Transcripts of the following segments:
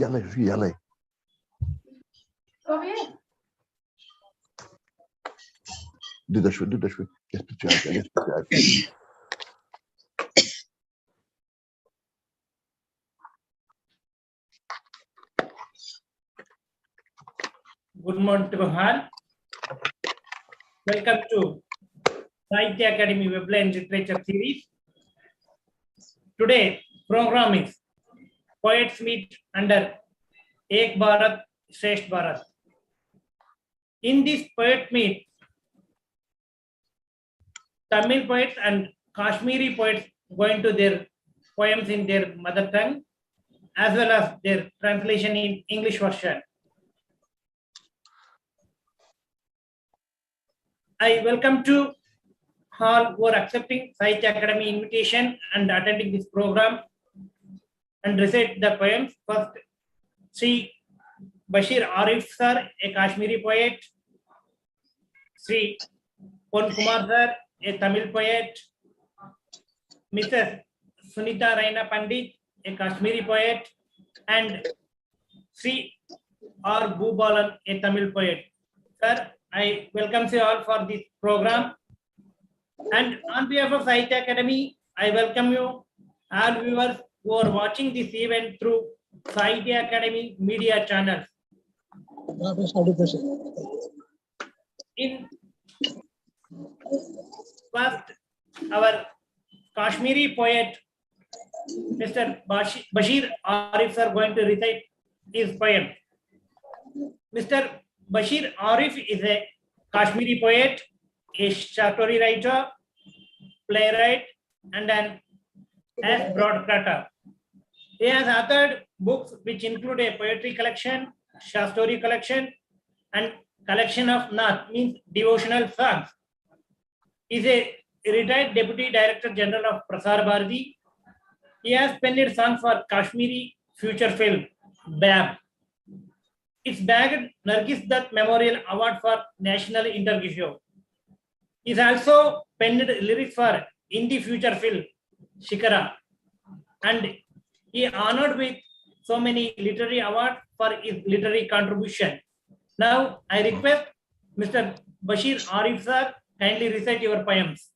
Yalla. Over here. Do the show. Get the chair. Good morning to all. Welcome to Sahitya Academy Webline Literature Series. Today program is Poets Meet under Ek Bharat, Shreshtha Bharat. In this poet meet, Tamil poets and Kashmiri poets go into their poems in their mother tongue as well as their translation in English version. I welcome to all who are accepting Sahitya Academy invitation and attending this program and recite the poems. First, Sri Bashir Arif sir, a Kashmiri poet. Sri Pon Kumar sir, a Tamil poet. Mrs. Sunita Raina Pandit, a Kashmiri poet. And Sri R. Bhubalan, a Tamil poet. Sir, I welcome you all for this program. And on behalf of Sahitya Academy, I welcome you all viewers who are watching this event through Sahitya Academy media channels. In first, our Kashmiri poet, Mr. Bashir Arif are going to recite his poem. Mr. Bashir Arif is a Kashmiri poet, a short story writer, playwright, and an broadcaster. He has authored books which include a poetry collection, short story collection, and collection of Nath, means devotional songs. He is a retired Deputy Director General of Prasar Bharati. He has penned songs for Kashmiri feature film, BAB. It's bagged Nargis Dutt Memorial Award for National Interview Show. He's also penned lyrics for Hindi feature film, Shikara. And he honored with so many literary awards for his literary contribution. Now, I request Mr. Bashir Arif sir, kindly recite your poems.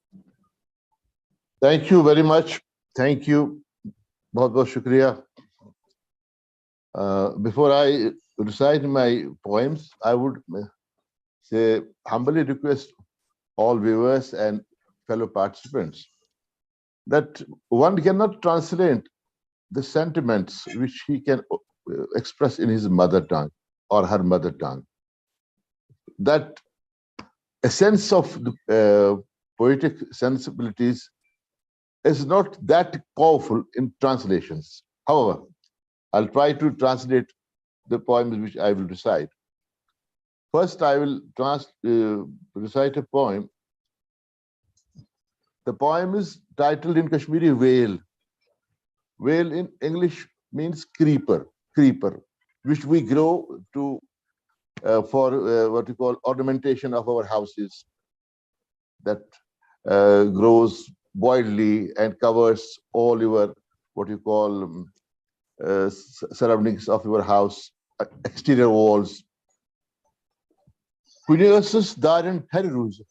Thank you very much. Thank you. Bahut shukriya. Before I recite my poems, I would say humbly request all viewers and fellow participants that one cannot translate the sentiments which he can express in his mother tongue or her mother tongue. That a sense of poetic sensibilities is not that powerful in translations. However, I'll try to translate the poems which I will recite. First, I will recite a poem. The poem is titled in Kashmiri, Whale. Whale in English means creeper, which we grow to for what we call ornamentation of our houses, that grows widely and covers all your what you call surroundings of your house, exterior walls. Kuniyasis darin her ruzit.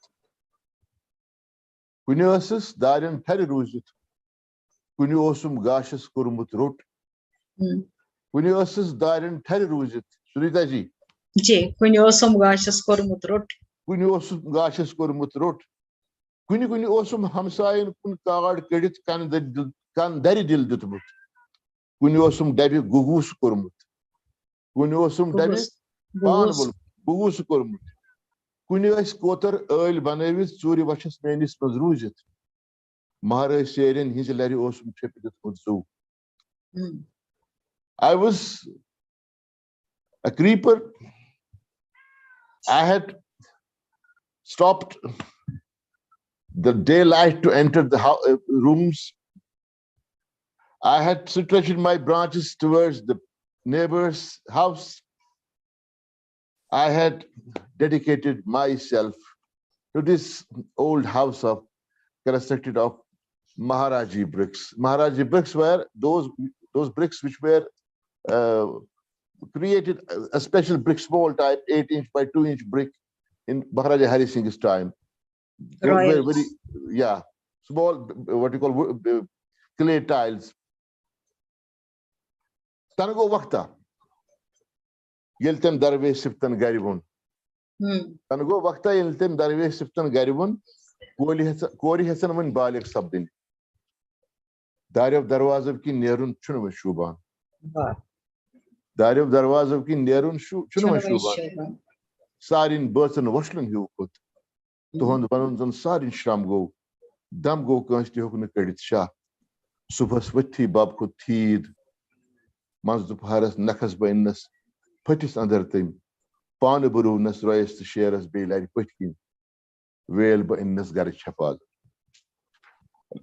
Kuniyasis darin her ruzit. Kuniyosum gashas kurmut rot. Kuniyasis darin her ruzit. Sunita ji. Ji, Kuniosum gashas kurmut rot. Kuniosum gashas kurmut rot. Kuni osum hamsayin kun kagad kedit kan dari dil ditmut. Kuniosum davi gugus kurmut. Kuniosum davi panbul gugus kurmut. Kunios kotar oil banavis churi vachas menis mazruzit. Mahara serin hinzleri osum chepidit mutsu. I was a creeper. I had stopped the daylight to enter the rooms. I had stretched my branches towards the neighbor's house. I had dedicated myself to this old house constructed of Maharaji bricks. Maharaji bricks were those bricks which were created a special brick, small type, 8-inch by 2-inch brick in Maharaja Hari Singh's time. They were Royal. very, yeah, small, what you call clay tiles. Tanago Vakta, Yeltem Darwe Siftan Garibun. Tanago Vakta, Yeltem Darwe Siftan Garibun, Kori Hassan when Balik Sabdin. Daryav Darwazav ki Nerun Chunama Shuban. Daryav Darwazav ki Nerun Chunama Shuban. Sarin Burton Washlan Hu put. Tuhon Banons on Sarin Shram go. Dam go Constitution Credit Shah. Subhaswati Bab Kutid. Mazdup Haras Nakas Bainas. Putis under them. Panaburu Nasroyas to share as Bay like Putkin. Well, but in Nasgarich Hafaz.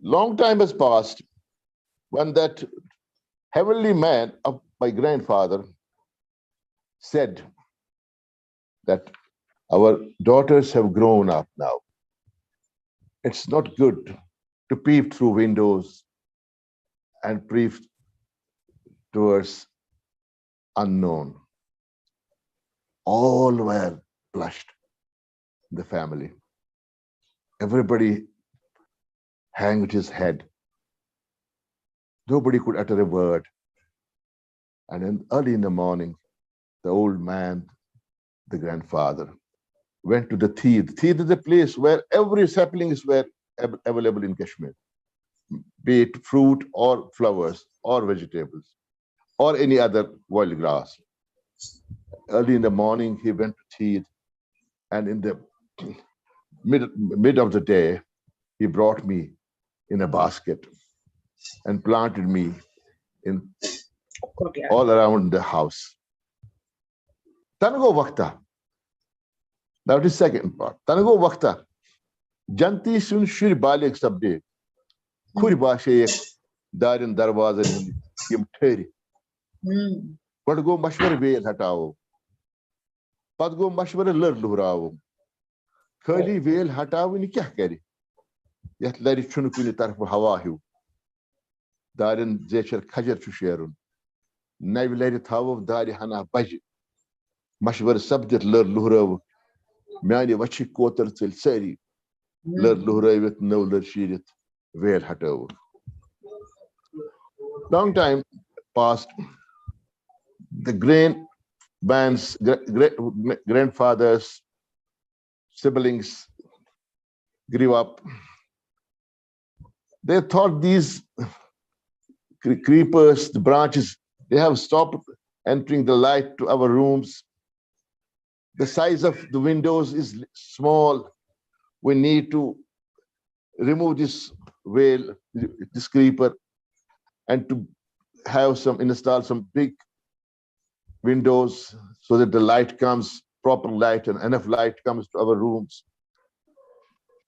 Long time has passed when that heavenly man of my grandfather said that our daughters have grown up now. It's not good to peep through windows and peep towards unknown. All were blushed in the family. Everybody hanged his head. Nobody could utter a word. And then early in the morning, the old man, the grandfather, went to the Teed. Teed is a place where every saplings were available in Kashmir, be it fruit or flowers or vegetables or any other wild grass. Early in the morning, he went to Teed, and in the mid of the day, he brought me in a basket and planted me in all around the house. Tanago Vakta. That is second part. Tanago Vakta. Janti sun shuri balik sabde. Kuri bashe darin darwaza yim theri. But go mashwar veil hatao. Pad go mashwar lar luhrao. Khali veil hatao ni kya kari. Yat lari chunukuni tarf hawa hu. Darin zecher khajar chusherun. Naivilari thawo dari hana baj. Mashwar sabdet lar luhrao. Mani vachi kotar til sari. Lar luhrao with no lar shirit. Veil hatao. Long time passed. The grandfathers, siblings grew up. They thought these creepers, the branches, they have stopped entering the light to our rooms. The size of the windows is small. We need to remove this veil, this creeper, and to have install some big windows so that the light comes, proper light and enough light comes to our rooms.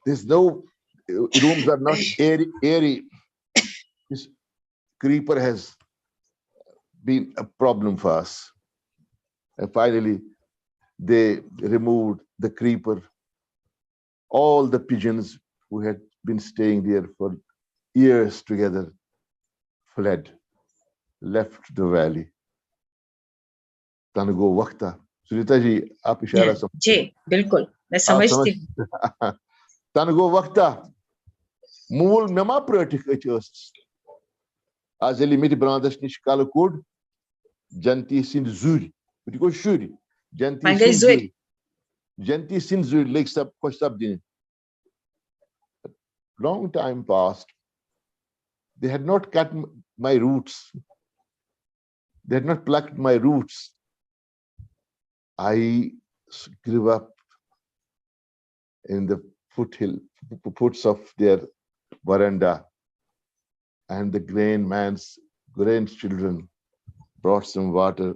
There's no, rooms are not airy. This creeper has been a problem for us. And finally, they removed the creeper. All the pigeons who had been staying there for years together fled, left the valley. Tanago Vakta. Sunita ji, aap ishara samajh. जी बिल्कुल मैं समझती हूँ Tanago Vakta. Mool mema pratik achos. Azeli mit brandas nish kalakud. Janti sind zuri. But you go shuri. Janti sind zuri. Janti sind zuri. Like sab kosh sab din. Long time passed. They had not cut my roots. They had not plucked my roots. I grew up in the foots of their veranda, and the grandchildren brought some water,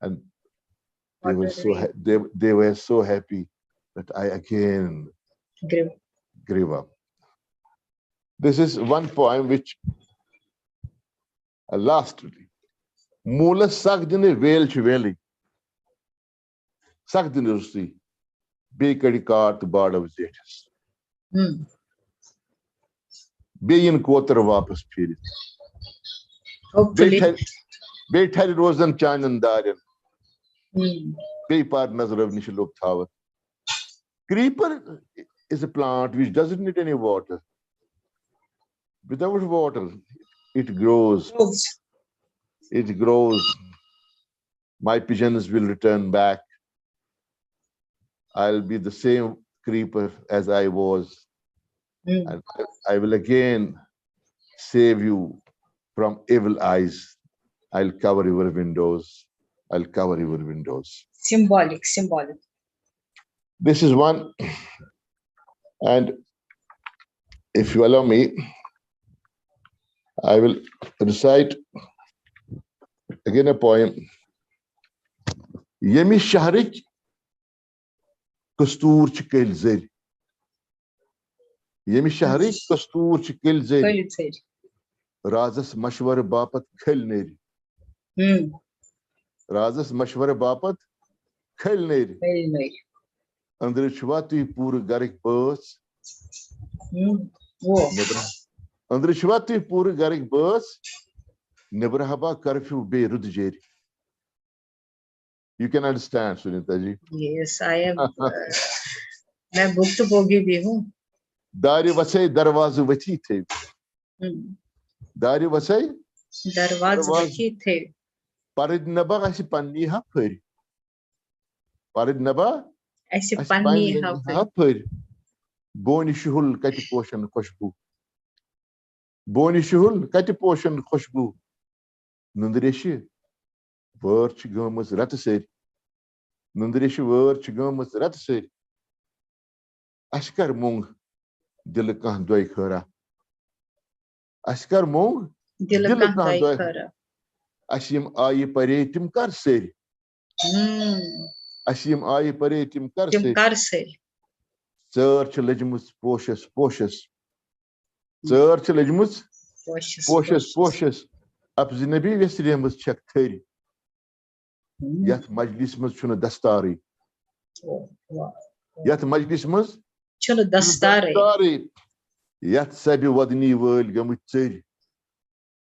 and they were so happy that I again grew up. This is one poem which last Mula Sagdine Veil Chiveli. Sagdinursi, Bakari Car to Bard of Zetas. Bayin quarter of Vapas period. hopefully Bait Harry Rosen Chan and Darien. Creeper is a plant which doesn't need any water. Without water, it grows. It grows. My pigeons will return back. I'll be the same creeper as I was. And I will again save you from evil eyes. I'll cover your windows. I'll cover your windows. Symbolic. This is one. And if you allow me, I will recite again a poem. Yemi Shahrik Kastur Chikil Zeri. Yemi Shahrik Kastur Chikil Zeri. Razas Mashwar Bapat Khel Neri. Razas Mashwar Bapat Khel Neri. Andre Shwati Pur Garik Burs. Andre Shwati Pur Garik Burs. Nebrahaba Curfew Be Rudjeri. You can understand, Sunita ji. Yes, I am. मैं भुक्तभोगी भी हूँ. Dari Vasai Darwazu Vachi The. Dari Vasai दरवाज़ वही थे. Paridnaba Asi Panni Hapuri. Paridnaba ऐसे पन्नी Hapuri. Boni Shuhul Kati Potion Koshbu. Boni Shuhul Kati Potion Koshbu. Nundreshi. Word Chigamus Rataseri. Nundreshi word Chigamus Rataseri. Ashkar Mung Dilakan Doikara. Ashkar Mung Dilakan Doikara. Ashim Ayi Paretim Karseri. Ashim Ayi Paretim Karseri. Search Legimus Poshus. Search Legimus Poshus. Abzinabi Vesriamus Chak 30. Yet Majlismus Chuna Dastari. Yet Majlismus Chuna Dastari. Yet Sabi Wadni world Gamutseri.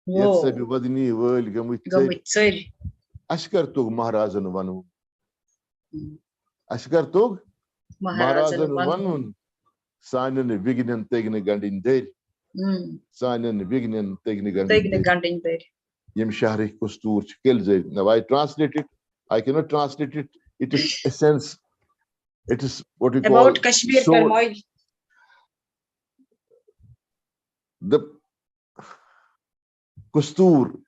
Yet Sabi Wadni world Gamutseri. Ashkar Tug Maharazan Vanu. Ashkar Tug Maharazan Vanun. Sign and Vigin and taking a gun in day. Sign and Vigin and taking a gun in day. Yem Shahri Kustur kills it. Now I translate it. I cannot translate it. It is essence. It is what we call about Kashmir turmoil. The Kustur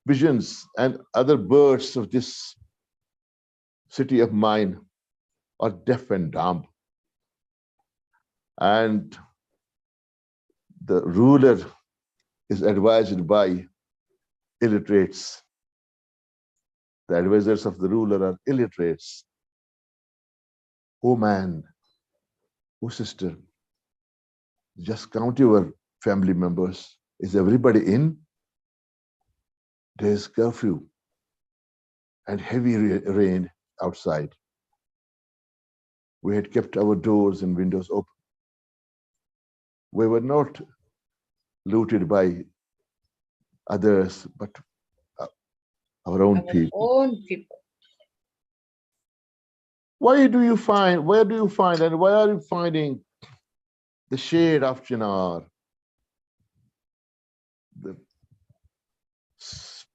visions and other birds of this city of mine are deaf and dumb. And the ruler is advised by illiterates. The advisors of the ruler are illiterates. Oh man, oh sister, just count your family members. Is everybody in? There's curfew and heavy rain outside. We had kept our doors and windows open. We were not looted by others, but our own people. Where do you find, and why are you finding the shade of Chinar? The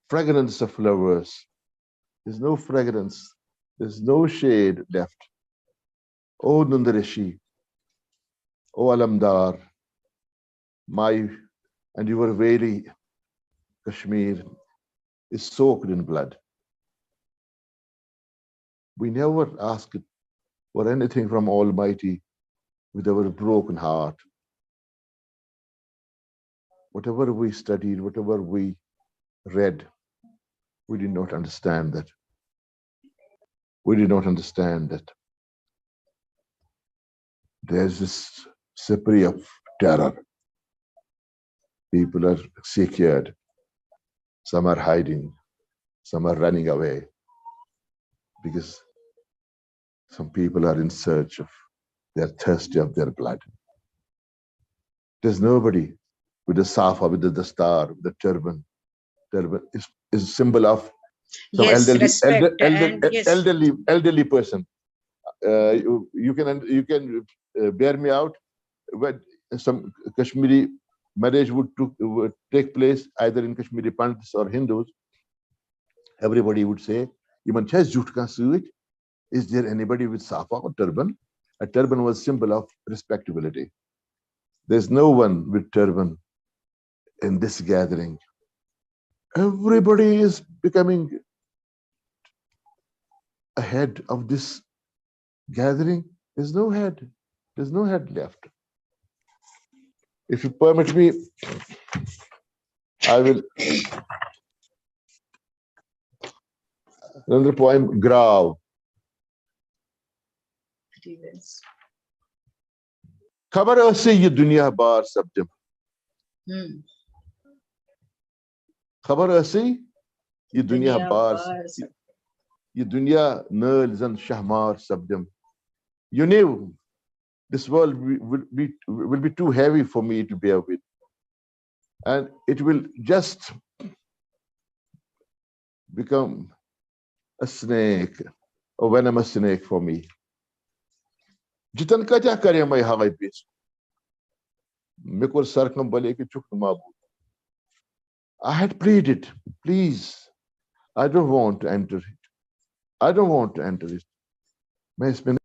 fragrance of flowers. There's no fragrance. There's no shade left. Oh Nundareshi, oh Alamdar, and your valley, Kashmir, is soaked in blood. We never asked for anything from Almighty with our broken heart. Whatever we studied, whatever we read, we did not understand that. We did not understand that there's this spree of terror. People are secured. Some are hiding. Some are running away because some people are in search of, they're thirsty of their blood. There's nobody with the safa, with the dastar, with the turban. Turban is a symbol of Some Yes, respect and yes, elderly person. You can bear me out. When some Kashmiri marriage would take place either in Kashmiri Pandits or Hindus, everybody would say, "Iman chas jut ka suit." Is there anybody with safa or turban? A turban was symbol of respectability. There's no one with turban in this gathering. Everybody is becoming a head of this gathering. There's no head. There's no head left. If you permit me, I will. Another poem, Grav. yes. खबर ऐसे ये दुनिया बार सब जब खबर ऐसे ये दुनिया बार ये दुनिया नल जन शहमार सब जब. You knew this world will be too heavy for me to bear with, and it will just become a snake, a venomous snake for me. Jitan kaja kare mai hagai pesu. Mekor sarkam bale ki chuk mabu. I had pleaded, please, I don't want to enter it. I don't want to enter it. मैं इसमें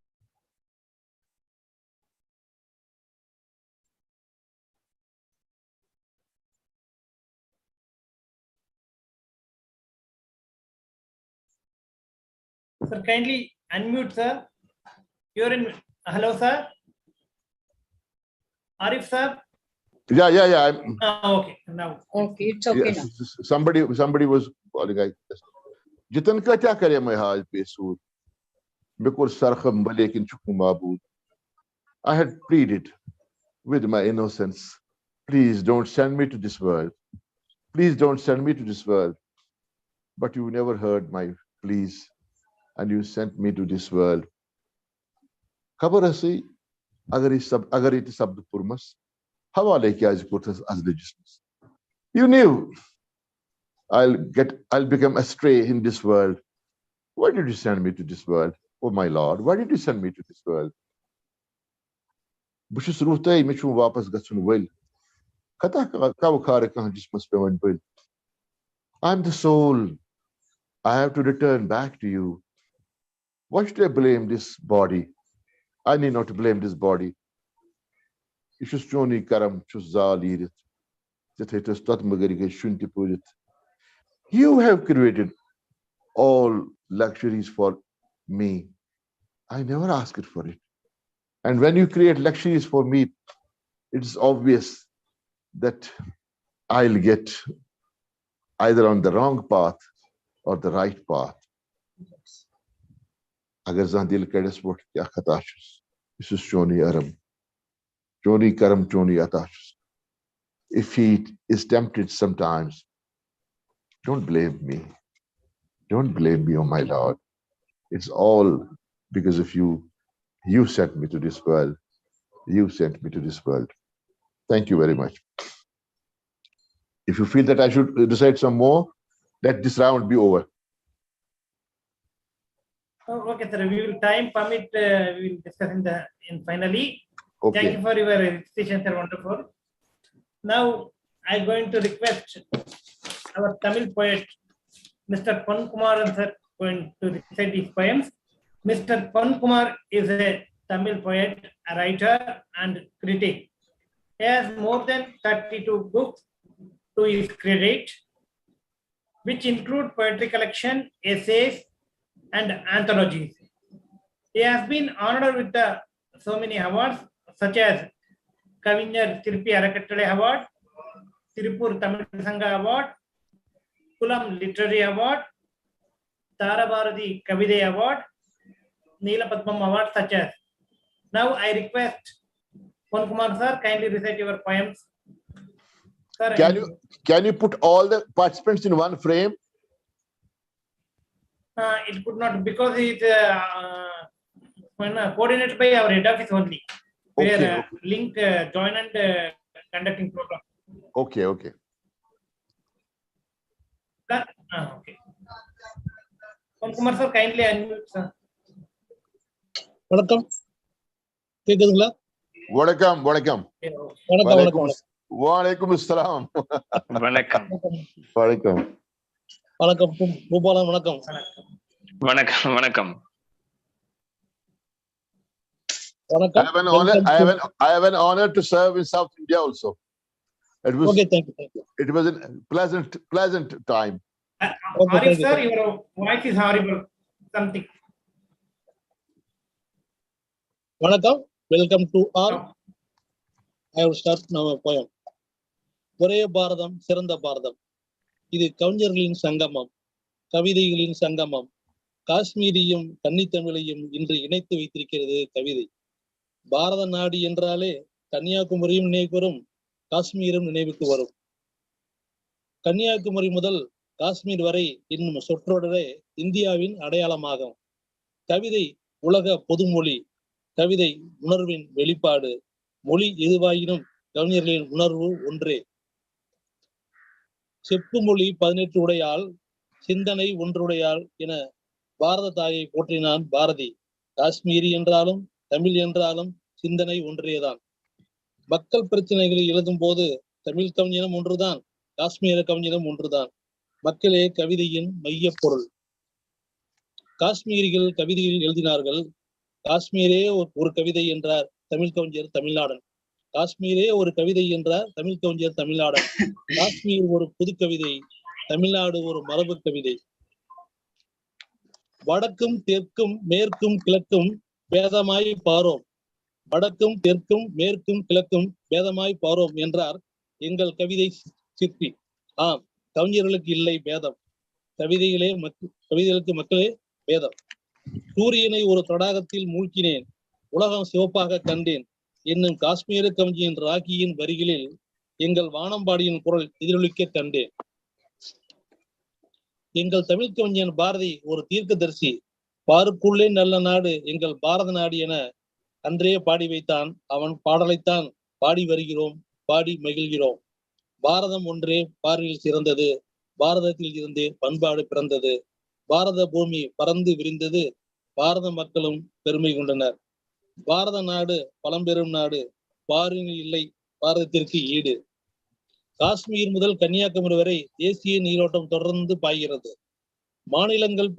Sir, kindly unmute, sir. You're in. Hello, sir. Arif, sir. yeah. Okay, now. Okay, it's okay now. Somebody was calling. जितन का क्या करे मैं हाज पेसूर मेरे सरखम लेकिन चुकू माबूद. I had pleaded with my innocence, please don't send me to this world. Please don't send me to this world. But you never heard my pleas, and you sent me to this world. खबर ऐसी अगर ये शब्द पुरमस हवाले क्या as legislation. You knew I'll become astray in this world. Why did you send me to this world? Oh my Lord, why did you send me to this world? Bushus Rutai Michu Wapas Gatsun Will. I'm the soul. I have to return back to you. Why should I blame this body? I need not to blame this body. Ishustoni Karam Chuzal Irit. You have created all luxuries for me. I never asked for it. And when you create luxuries for me, it's obvious that I'll get either on the wrong path or the right path. Agar Zandil Kedesport Yakatashus, this is Choni Aram. Choni Karam Choni Atashus. If he is tempted sometimes, don't blame me. Don't blame me, oh my Lord. It's all because of you. You sent me to this world. You sent me to this world. Thank you very much. If you feel that I should recite some more, let this round be over. Oh, okay, sir. We will time permit. We will discuss in finally. Okay. Thank you for your recitation, sir. Wonderful. Now I'm going to request our Tamil poet, Mr. Pan Kumar, sir, going to recite his poems. Mr. Pan Kumar is a Tamil poet, a writer, and critic. He has more than 32 books to his credit, which include poetry collection, essays, and anthologies. He has been honored with so many awards, such as Kavinyar Tirpi Arakattale Award, Tirupur Tamil Sangha Award, Kulam Literary Award, Tarabharati Kavide Award, Neela Padmam Award, such as. Now I request Pan Kumar sir, kindly recite your poems. Sir, can you put all the participants in one frame? It could not, because it coordinated by our head office only. Okay. Where link join and conducting program. Okay. Okay. Kumar sir, kindly unmute, sir. வணக்கம், கேக்குதுங்களா? வணக்கம் வணக்கம். வணக்கம் வணக்கம் வணக்கம் அஸ்ஸலாம். வணக்கம் வணக்கம் வணக்கம் பூபாலன், வணக்கம் வணக்கம் வணக்கம். வணக்கம். I have an honor to serve in South India also. Okay, thank you. It was a pleasant time. Okay, Arif thank you. sir, your voice is horrible. Something. வணக்கம், welcome to all. No. I will start now a poem. ஒரே பாரதம் சிறந்த பாரதம், இது கவிஞர்களின் சங்கமம், கவிதைகளின் சங்கமம். காஷ்மீரியும் கன்னித்தமிழையும் இன்று இணைத்து வைத்திருக்கிறது கவிதை. பாரத நாடு என்றாலே கன்னியாகுமரியும் நினைவுக்கு வரும், காஷ்மீரும் நினைவுக்கு வரும். கன்னியாகுமரி முதல் காஷ்மீர் வரை இன்னும் சொற்றொடரே இந்தியாவின் அடையாளமாகும். கவிதை உலக பொதுமொழி, கவிதை உணர்வின் வெளிப்பாடு. மொழி எதுவாயினும் கவிஞர்களின் உணர்வு ஒன்றே. செப்பு மொழி 18 உடையாள், சிந்தனை ஒன்றுடையாள் என பாரத தாயை போற்றினான் பாரதி. காஷ்மீரி என்றாலும் தமிழ் என்றாலும் சிந்தனை ஒன்றேதான். மக்கள் பிரச்சனைகளை எழுதும் போது தமிழ் கவிஞனும் ஒன்றுதான், காஷ்மீர கவிஞனும் ஒன்றுதான். மக்களே கவிதையின் மைய பொருள். காஷ்மீரிகள் கவிதையில் எழுதினார்கள். காஷ்மீரே ஒரு கவிதை என்றார் தமிழ் கவிஞர் தமிழ்நாடன். காஷ்மீரே ஒரு கவிதை என்றார் தமிழ் கவிஞர் தமிழ்நாடன். காஷ்மீர் ஒரு புது கவிதை, தமிழ்நாடு ஒரு மரபு கவிதை. வடக்கும் தெற்கும் மேற்கும் கிழக்கும் பேதமாய் பாரோம், வடக்கும் தெற்கும் மேற்கும் கிழக்கும் பேதமாய் பாரோம் என்றார் எங்கள் கவிதை சிற்பி. ஆம், கவிஞர்களுக்கு இல்லை பேதம், கவிதைகளுக்கு மக்களே பேதம். சூரியனை ஒரு தடாகத்தில் மூழ்கினேன், உலகம் சிவப்பாக கண்டேன் என்னும் காஷ்மீர கவிஞன் ராக்கியின் வரிகளில் எங்கள் வானம்பாடியின் குரல் எதிரொலிக்க கண்டேன். எங்கள் தமிழ் கவிஞன் பாரதி ஒரு தீர்க்கதரிசி. பாருக்குள்ளே நல்ல நாடு எங்கள் பாரத நாடு என அன்றே பாடி வைத்தான். அவன் பாடலைத்தான் பாடி வருகிறோம், பாடி மகிழ்கிறோம். பாரதம் ஒன்றே பார்வையில் சிறந்தது, பாரதத்தில் இருந்தே பண்பாடு பிறந்தது. பாரத பூமி பறந்து விரிந்தது, பாரத மக்களும் பெருமை கொண்டனர். பாரத நாடு பழம்பெரும் நாடு, பாரினில் இல்லை பாரதத்திற்கு ஈடு. காஷ்மீர் முதல் கன்னியாகுமரி வரை தேசிய நீரோட்டம் தொடர்ந்து பாய்கிறது. மாநிலங்கள்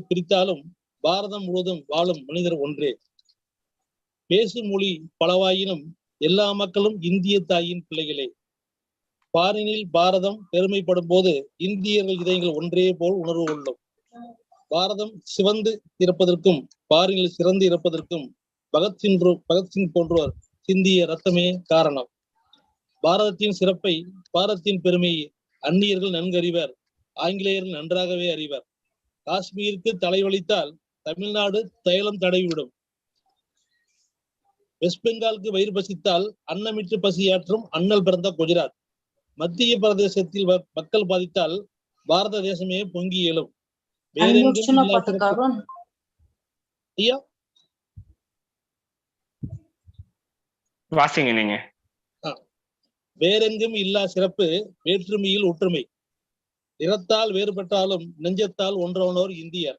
பிரித்தாலும் பாரதம் முழுவதும் வாழும் மனிதர் ஒன்றே. பேசும் மொழி பலவாயினும் எல்லா மக்களும் இந்திய தாயின் பிள்ளைகளே. பாரினில் பாரதம் பெருமைப்படும் போது இந்தியர்கள் இதயங்கள் ஒன்றே போல் உணர்வு கொள்ளும். பாரதம் சிவந்து இருப்பதற்கும் பாரினில் சிறந்து இருப்பதற்கும் பகத்சிங் போன்றோர் சிந்திய ரத்தமே காரணம். பாரதத்தின் சிறப்பை, பாரதத்தின் பெருமையை அந்நியர்கள் நன்கு அறிவர், ஆங்கிலேயர்கள் நன்றாகவே அறிவர். காஷ்மீருக்கு தலைவலித்தால் தமிழ்நாடு தைலம் தடவிவிடும். வெஸ்ட் பெங்காலுக்கு வயிறு பசித்தால் அன்னமிட்டு பசியாற்றும் அண்ணல் பிறந்த குஜராத். மத்திய பிரதேசத்தில் மக்கள் பாதித்தால் பாரத தேசமே பொங்கி எழும். ஐயா வாசிங்க நீங்க. வேறெங்கும் இல்லா சிறப்பு வேற்றுமையில் ஒற்றுமை. நிறத்தால் வேறுபட்டாலும் நெஞ்சத்தால் ஒன்றோனோர் இந்தியர்.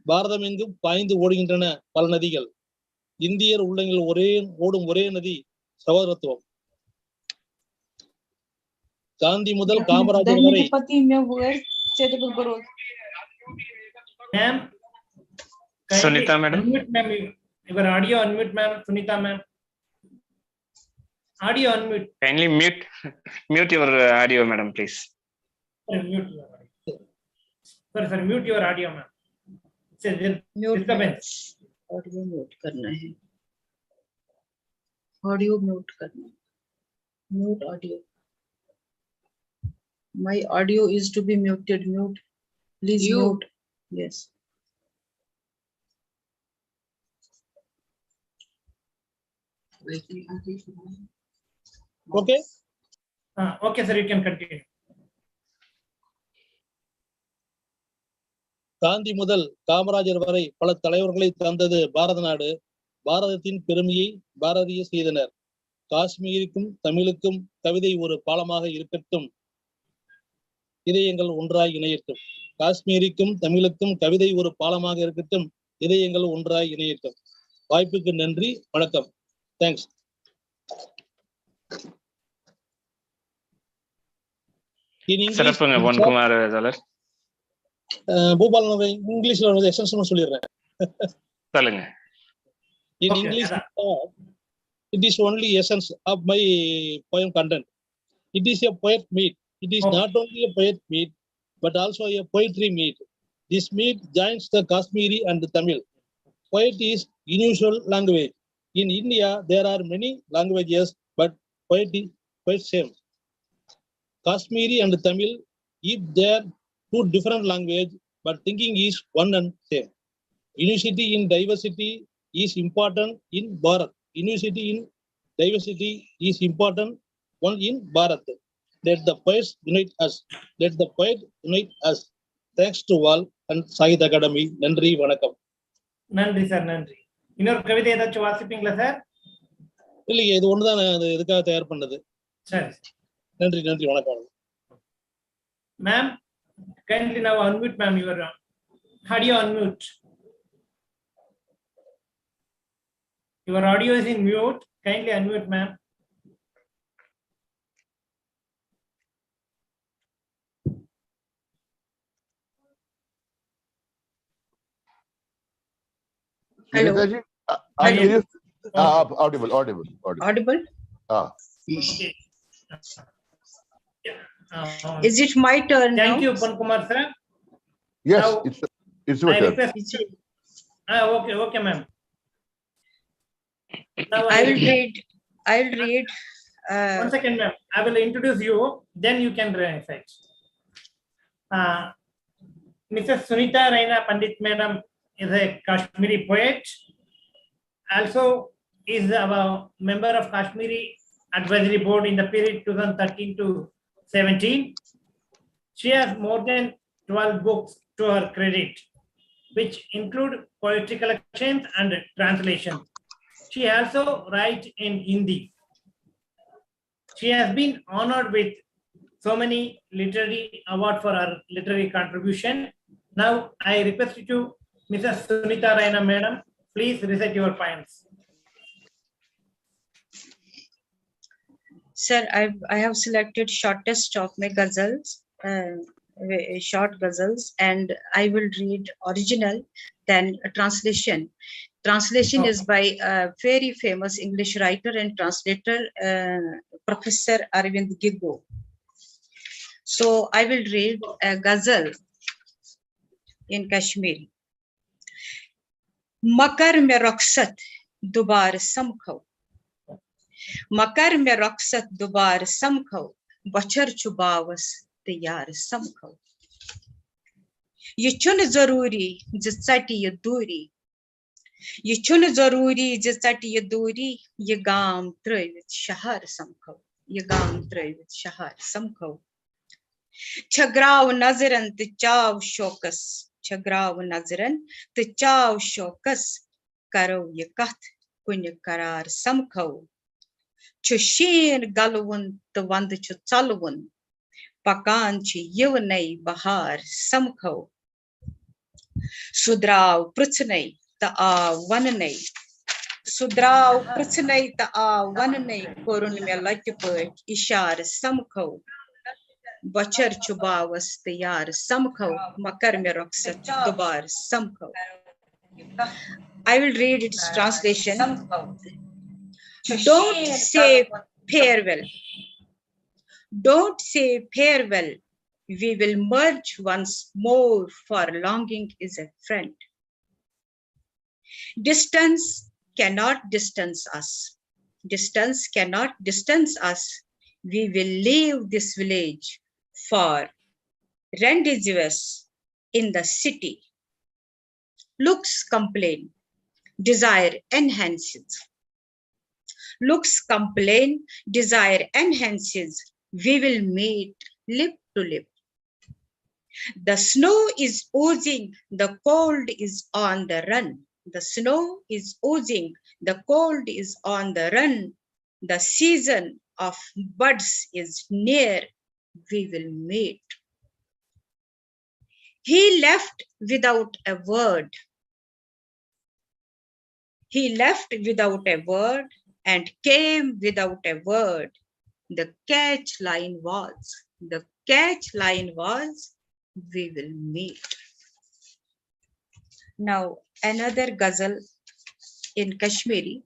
பாரதம் எங்கும் பாய்ந்து ஓடுகின்றன பல நதிகள். இந்தியர் உள்ளங்களில் ஓடும் ஒரே நதி சகோதரத்துவம். காந்தி முதல் காமராஜர் வரை. Ma'am, Sunita madam. Unmute ma'am. Your audio unmute ma'am. Sunita ma'am. Audio unmute. Kindly mute your audio madam please. Mute your audio. Sorry, mute your audio ma'am. It's a disturbance. Audio mute करना है, audio mute करना, mute audio. My audio is to be muted. Mute, please mute. Yes. Okay. Okay, sir, you can continue. Gandhi முதல் காமராஜர் வரை பல தலைவர்களை தந்தது பாரத நாடு. பாரதத்தின் பெருமையை பாரதிய செய்தனர். காஷ்மீருக்கும் தமிழுக்கும் கவிதை ஒரு பாலமாக இருக்கட்டும். இதயங்கள் ஒன்றாய் இணையட்டும். காஷ்மீரிக்கும் தமிழுக்கும் கவிதை ஒரு பாலமாக இருக்கட்டும். இதயங்கள் ஒன்றாய் இணையட்டும். வாய்ப்புக்கு நன்றி, வணக்கம். தேங்க்ஸ். சிறப்புங்க பொன்குமார் தோழர். பூபால் இங்கிலீஷ்ல வந்து எக்ஸ்டென்ஷன் சொல்லிடுறேன். சொல்லுங்க. In English, it is only essence of my poem content. It is a poet meet. It is not only a poet meet, but also a poetry meet. This meet joins the Kashmiri and the Tamil. Poet is unusual language. In India, there are many languages, but poet is quite same. Kashmiri and Tamil, if they are two different language, but thinking is one and same. Unity in diversity is important in Bharat. Unity in diversity is important one in Bharat. Let the poets unite us. Let the poet unite us. Thanks to all and Sahit Academy. நன்றி, வணக்கம். நன்றி sir, நன்றி. இன்னொரு கவிதை ஏதாச்சும் வாசிப்பீங்களா sir? இல்லையே, இது ஒண்ணுதான் நான் இதுக்காக தயார் பண்ணது. சரி, நன்றி, நன்றி, வணக்கம். Ma'am, kindly now unmute ma'am, your audio unmute. Your audio is in mute. Kindly unmute, ma'am. Hello. Netaji, Hello. audible. Audible? Okay. Is it my turn now? Thank you, Pankumar sir. Yes, Now, it's your I turn. request. Is it- Okay, ma'am. Now I will read. One second, ma'am. I will introduce you, then you can recite. Mrs. Sunita Raina Pandit Madam is a Kashmiri poet. Also is a member of Kashmiri Advisory Board in the period 2013 to 17. She has more than 12 books to her credit, which include poetry collections and translations. She also writes in Hindi. She has been honored with so many literary awards for her literary contribution. Now I request you to Mrs. Sunita Raina Madam, please recite your poems. Sir, I have selected shortest of my ghazals, short ghazals, and I will read original, then a translation. Translation is by a very famous English writer and translator, Professor Arvind Giggo. So I will read a ghazal in Kashmiri. Makar mein rukhsat dubar samkho. Makar mein rukhsat dubar samkho. Bachar chubavas tayar samkho. Ye chun zaruri jisati ye duri. Ye chun zaruri jisati ye duri. Ye gam trayvit shahar samkho. Ye gam trayvit shahar samkho. Chagrav nazaran te chav shokas. Chagrav nazaran te chav shokas. Karo ye kath kunya karar samkho. Chushin galwun te wand chu chalwun. Pakan chi yevnei bahar samkho. Sudrav pruthnei ta a vannei. Sudrav pruthnei ta a vannei. Korun me latput ishar samkho. Bachar chubavas tayar samkho. Makar mein rukhsat dubar samkho. I will read its translation. Don't say farewell. Don't say farewell. We will merge once more, for longing is a friend. Distance cannot distance us. Distance cannot distance us. We will leave this village for rendezvous in the city. Looks complain, desire enhances. Looks complain, desire enhances. We will meet lip to lip. The snow is oozing, the cold is on the run. The snow is oozing, the cold is on the run. The season of buds is near, we will meet. He left without a word. He left without a word and came without a word. The catch line was, we will meet. Now, another ghazal in Kashmiri,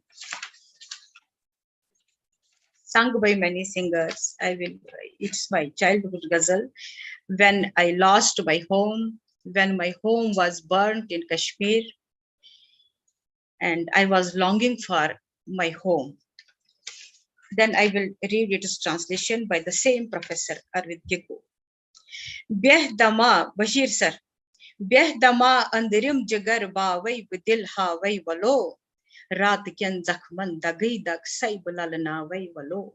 sung by many singers. It's my childhood ghazal. When I lost my home, when my home was burnt in Kashmir, and I was longing for my home. Then I will read its translation by the same professor, Arvind Gigu. Behdama, Bashir sir. Behdama andirim jagar bawai bidil hawai walo. Raat kyan zakhman dagi dag sai bulalnawai walo.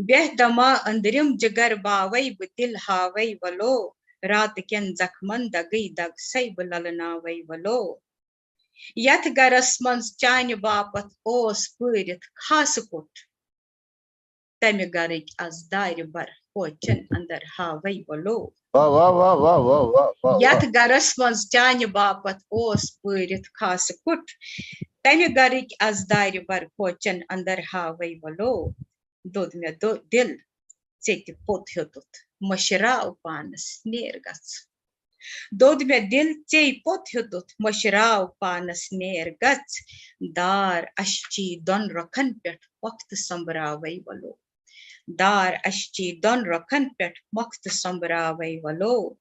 Behdama andirim jagar bawai bidil hawai walo. Raat kyan zakhman dagi dag sai bulalnawai walo. Yat garasmans chanya bapat os purit khasukut. Tamigarik as dair bar pochen under havai walo. Wow, wow, wow, wow, wow, wow, wow. Yat garasmans chanya bapat os purit khasukut. Tamigarik as dair bar pochen under havai walo. Dod me do dil cheti pot hyotut. Mashra upanas nergats. Dod me dil chei pot hyotut. Mashra upanas nergats. Dar ashchi don rakan pet waqt sambravai walo. Dar ashchi don rakan pet waqt sambravai walo.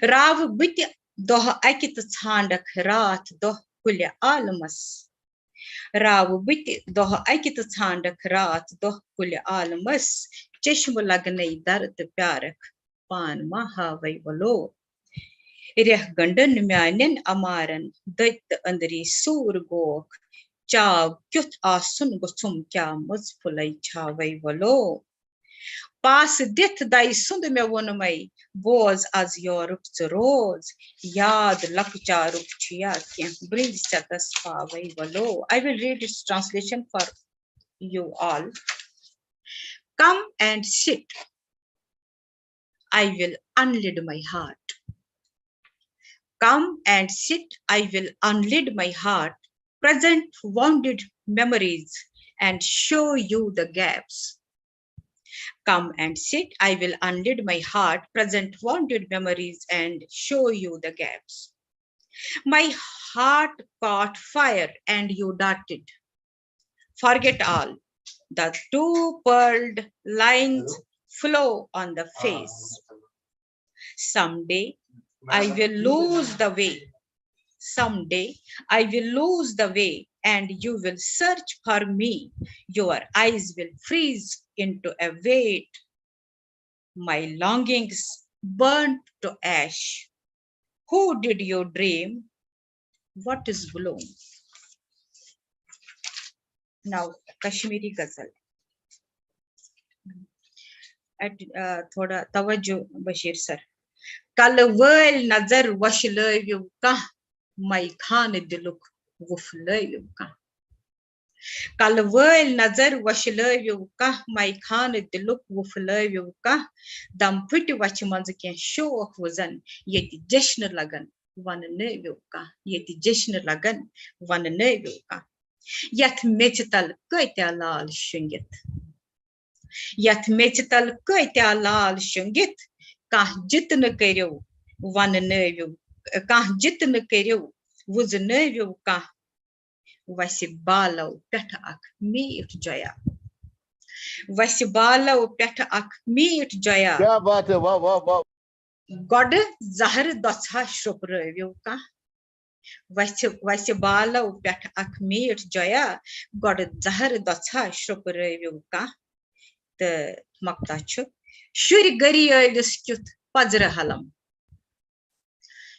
Rav biti doh akit chandak raat doh kulya almas. Rav biti doh akit chandak raat doh kulya almas. Cheshmu lagnai dard pyarak pan mahavai walo. Ireh gandan myanen amaran dait andri sur gok. Chav kyut asun gusum kya muzpulai chavai walo. Pas dit dai sund me wonamai was as your rose. Yad lakcha rupchiya kya brings chatas pavai walo. I will read its translation for you all. Come and sit. I will unlid my heart. Come and sit. I will unlid my heart. Present wounded memories and show you the gaps. Come and sit, I will unlid my heart, present wounded memories and show you the gaps. My heart caught fire and you darted. Forget all, the two pearled lines flow on the face. Someday I will lose the way. Someday I will lose the way and you will search for me. Your eyes will freeze into a wait. My longings burnt to ash. Who did you dream? What is bloom? Now, Kashmiri Ghazal. Thoda tawajjo Bashir sir. Kalwel nazar washlayu ka. My khan diluk wuflayu ka. Kalwel nazar washlayu ka. My khan diluk wuflayu ka. Dam put wachmanz can show of wazan. Yeti jeshner lagan. One nevu ka. Yeti jeshner lagan. One nevu ka. Yat mechital kaita lal shungit. Yat mechital kaita lal shungit. Kah jitna keryo. One nevu. Kah jitna keryo. Was nevu ka. Vasibala peta ak meet jaya. Vasibala peta ak meet jaya. Kya baat hai, wow, wow, wow. God zahar dotha shruprevu ka. Vasibala peta ak meet jaya. God zahar dotha shruprevu ka. The maktachu. Shuri gariya iliskut pazra halam.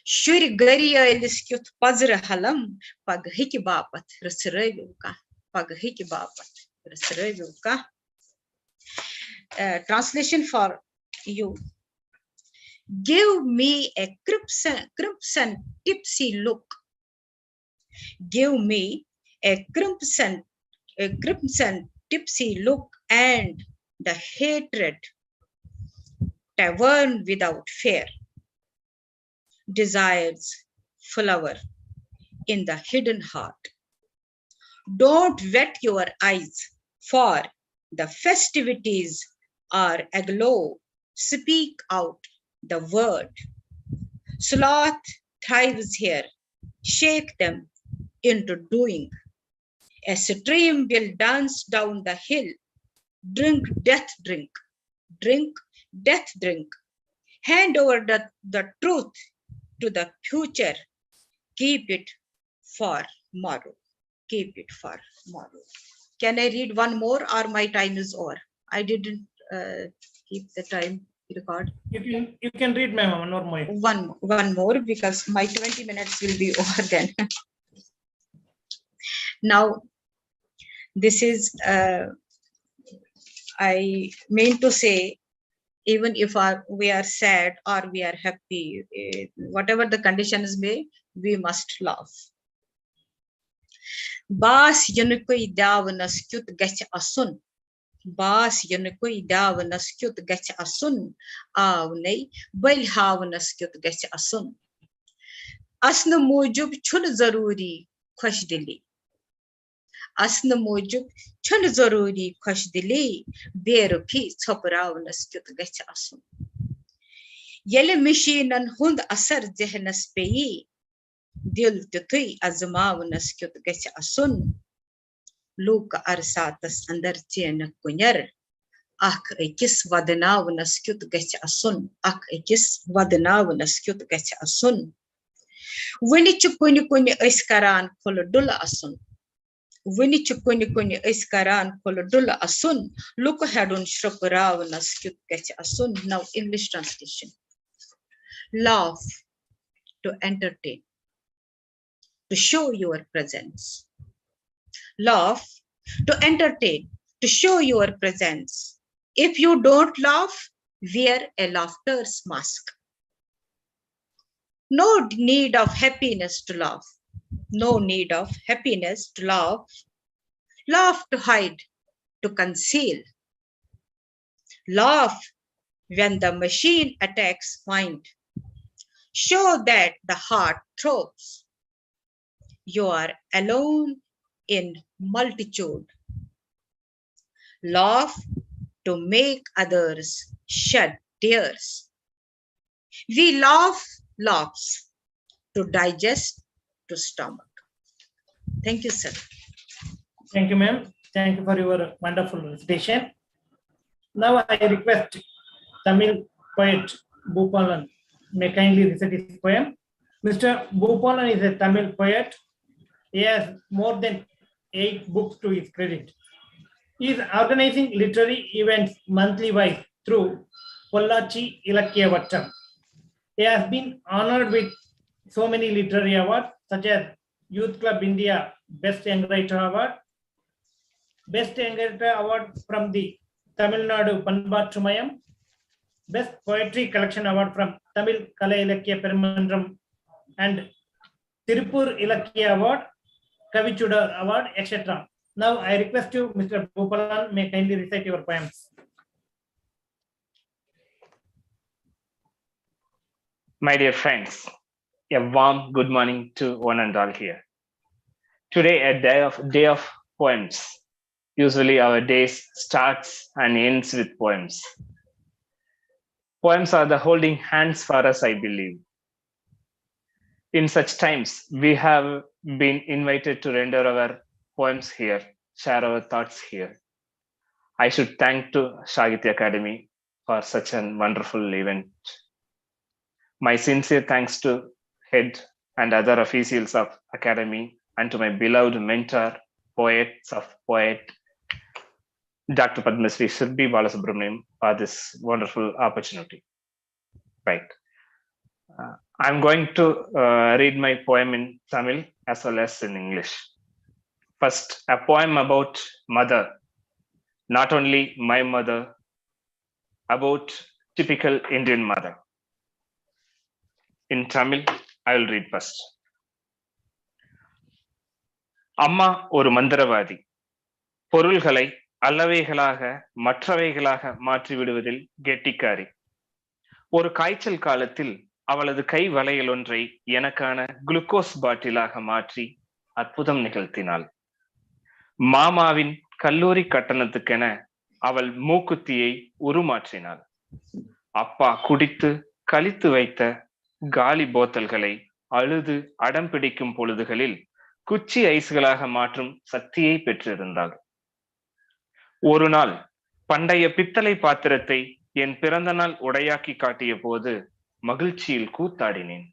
Shuri gariya iliskut pazra halam. Pag hiki bapat rasrevu ka. Pag hiki bapat rasrevu ka. Translation for you. Give me a crimson tipsy look. Give me a crimson tipsy look and the hatred tavern without fear. desires flower in the hidden heart. Don't wet your eyes, for the festivities are aglow. Speak out the word. Sloth thrives here. Shake them into doing. A stream will dance down the hill. Drink, death, drink. Drink, death, drink. Hand over the truth to the future. Keep it for tomorrow. Keep it for tomorrow. Can I read one more or my time is over? I didn't keep the time record. You can read, ma'am, one or more. One more because my 20 minutes will be over then. Now, this is, I mean to say, even if we are sad or we are happy, whatever the conditions may, we must laugh. Bas yunukui davanas kyut gach asun. Bas yunukui davanas kyut gach asun. Avnei bail havanas kyut gach asun. Asna mujub chun zaruri khush dili. Asna mujub chun zaruri khush dili. Berupi chopravnas kyut gach asun. Yele mishinan hund asar jehnas peyi. Dil tutui azmavnas kyut gach asun. Luka arsatas andar chena kunyar. Ak ekis vadnavnas kyut gach asun. Ak ekis vadnavnas kyut gach asun. Wini chukuni kuni iskaran kolodula asun. Wini chukuni kuni iskaran kolodula asun. Luka hadun shroparavnas kyut gach asun. Now English translation. Laugh to entertain. To show your presence. Laugh to entertain, to show your presence. If you don't laugh, wear a laughter's mask. No need of happiness to laugh. No need of happiness to laugh. Laugh to hide, to conceal. Laugh when the machine attacks mind. Show that the heart throbs. You are alone in multitude. Laugh to make others shed tears. We laugh laughs to digest to stomach. Thank you, sir. Thank you, ma'am. Thank you for your wonderful recitation. Now I request Tamil poet Bhupalan may kindly recite his poem. Mr. Bhupalan is a Tamil poet. He has more than 8 books to his credit. He is organizing literary events monthly wise through Pollachi Ilakya Vattam. He has been honored with so many literary awards such as Youth Club India Best Young Writer Award, Best Young Writer Award from the Tamil Nadu Panbattumayam, Best Poetry Collection Award from Tamil Kala Ilakya Perimandram, and Tirupur Ilakya Award, Kavichuda Award, etc. Now I request you, Mr. Bhupalan, may kindly recite your poems. My dear friends, a warm good morning to one and all here. Today, a day of poems. Usually our days starts and ends with poems. Poems are the holding hands for us, I believe. In such times, we have been invited to render our poems here, share our thoughts here. I should thank to Shagitya Academy for such a wonderful event. My sincere thanks to head and other officials of Academy and to my beloved mentor, poets of poet, Dr. Padma Shri Sirbhi Balasubramaniam for this wonderful opportunity. Right. I'm going to read my poem in Tamil as well as in English. First, a poem about mother, not only my mother, about typical Indian mother. In Tamil, I will read first. Amma oru mandaravadi. பொருள்களை அல்லவைகளாக மற்றவைகளாக மாற்றி விடுவதில் கெட்டிக்காரி. ஒரு காய்ச்சல் காலத்தில் அவளது கை வளையல் ஒன்றை எனக்கான குளுக்கோஸ் பாட்டிலாக மாற்றி அற்புதம் நிகழ்த்தினாள். மாமாவின் கல்லூரி கட்டணத்துக்கென அவள் மூக்குத்தியை உருமாற்றினாள். அப்பா குடித்து கழித்து வைத்த காலி போத்தல்களை அழுது அடம் பிடிக்கும் பொழுதுகளில் குச்சி ஐஸ்களாக மாற்றும் சக்தியை பெற்றிருந்தாள். ஒரு நாள் பண்டைய பித்தளை பாத்திரத்தை என் பிறந்த நாள் உடையாக்கி காட்டிய போது மகிழ்ச்சியில் கூத்தாடினேன்.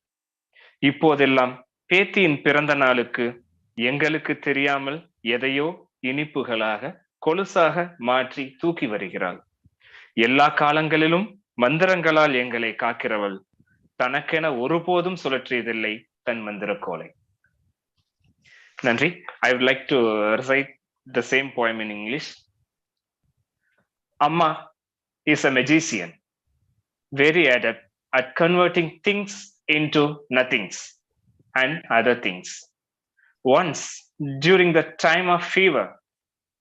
இப்போதெல்லாம் பேத்தியின் பிறந்த நாளுக்கு எங்களுக்கு தெரியாமல் எதையோ இனிப்புகளாக கொலுசாக மாற்றி தூக்கி வருகிறாள். எல்லா காலங்களிலும் மந்திரங்களால் எங்களை காக்கிறவள் தனக்கென ஒருபோதும் சுழற்றியதில்லை தன் மந்திரக்கோலை. நன்றி. I would like to recite the same poem in English. Amma is a magician, very adept at converting things into nothings and other things. Once, during the time of fever,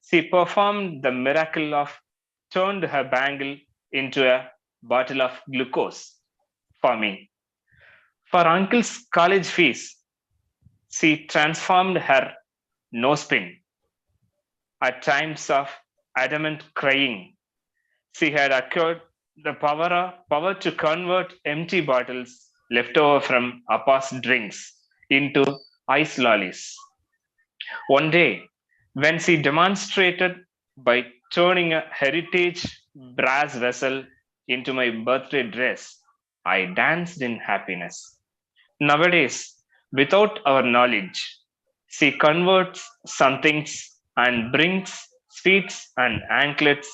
she performed the miracle of turned her bangle into a bottle of glucose for me. For uncle's college fees, she transformed her nosepin. At times of adamant crying, she had acquired the power to convert empty bottles left over from Appa's drinks into ice lollies. One day, when she demonstrated by turning a heritage brass vessel into my birthday dress, I danced in happiness. Nowadays, without our knowledge, she converts some things and brings sweets and anklets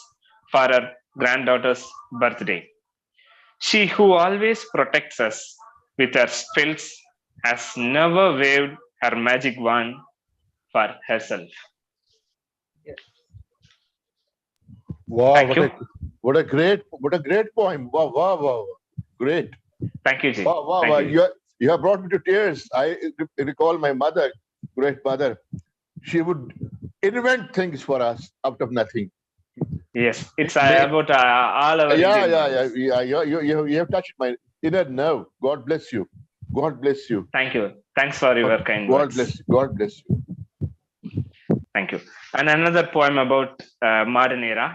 for her granddaughter's birthday. She who always protects us with her spells has never waved her magic wand for herself. Wow, Thank you. what a great poem. Wow. Great. Thank you, Ji. Wow. Thank you. You have brought me to tears. I recall my mother, great mother. She would invent things for us out of nothing. Yes, it's about all our Indian mothers. You have touched my inner nerve. God bless you. God bless you. Thank you. Thanks for your kind God words. bless you. God bless you. Thank you. And another poem about modern era.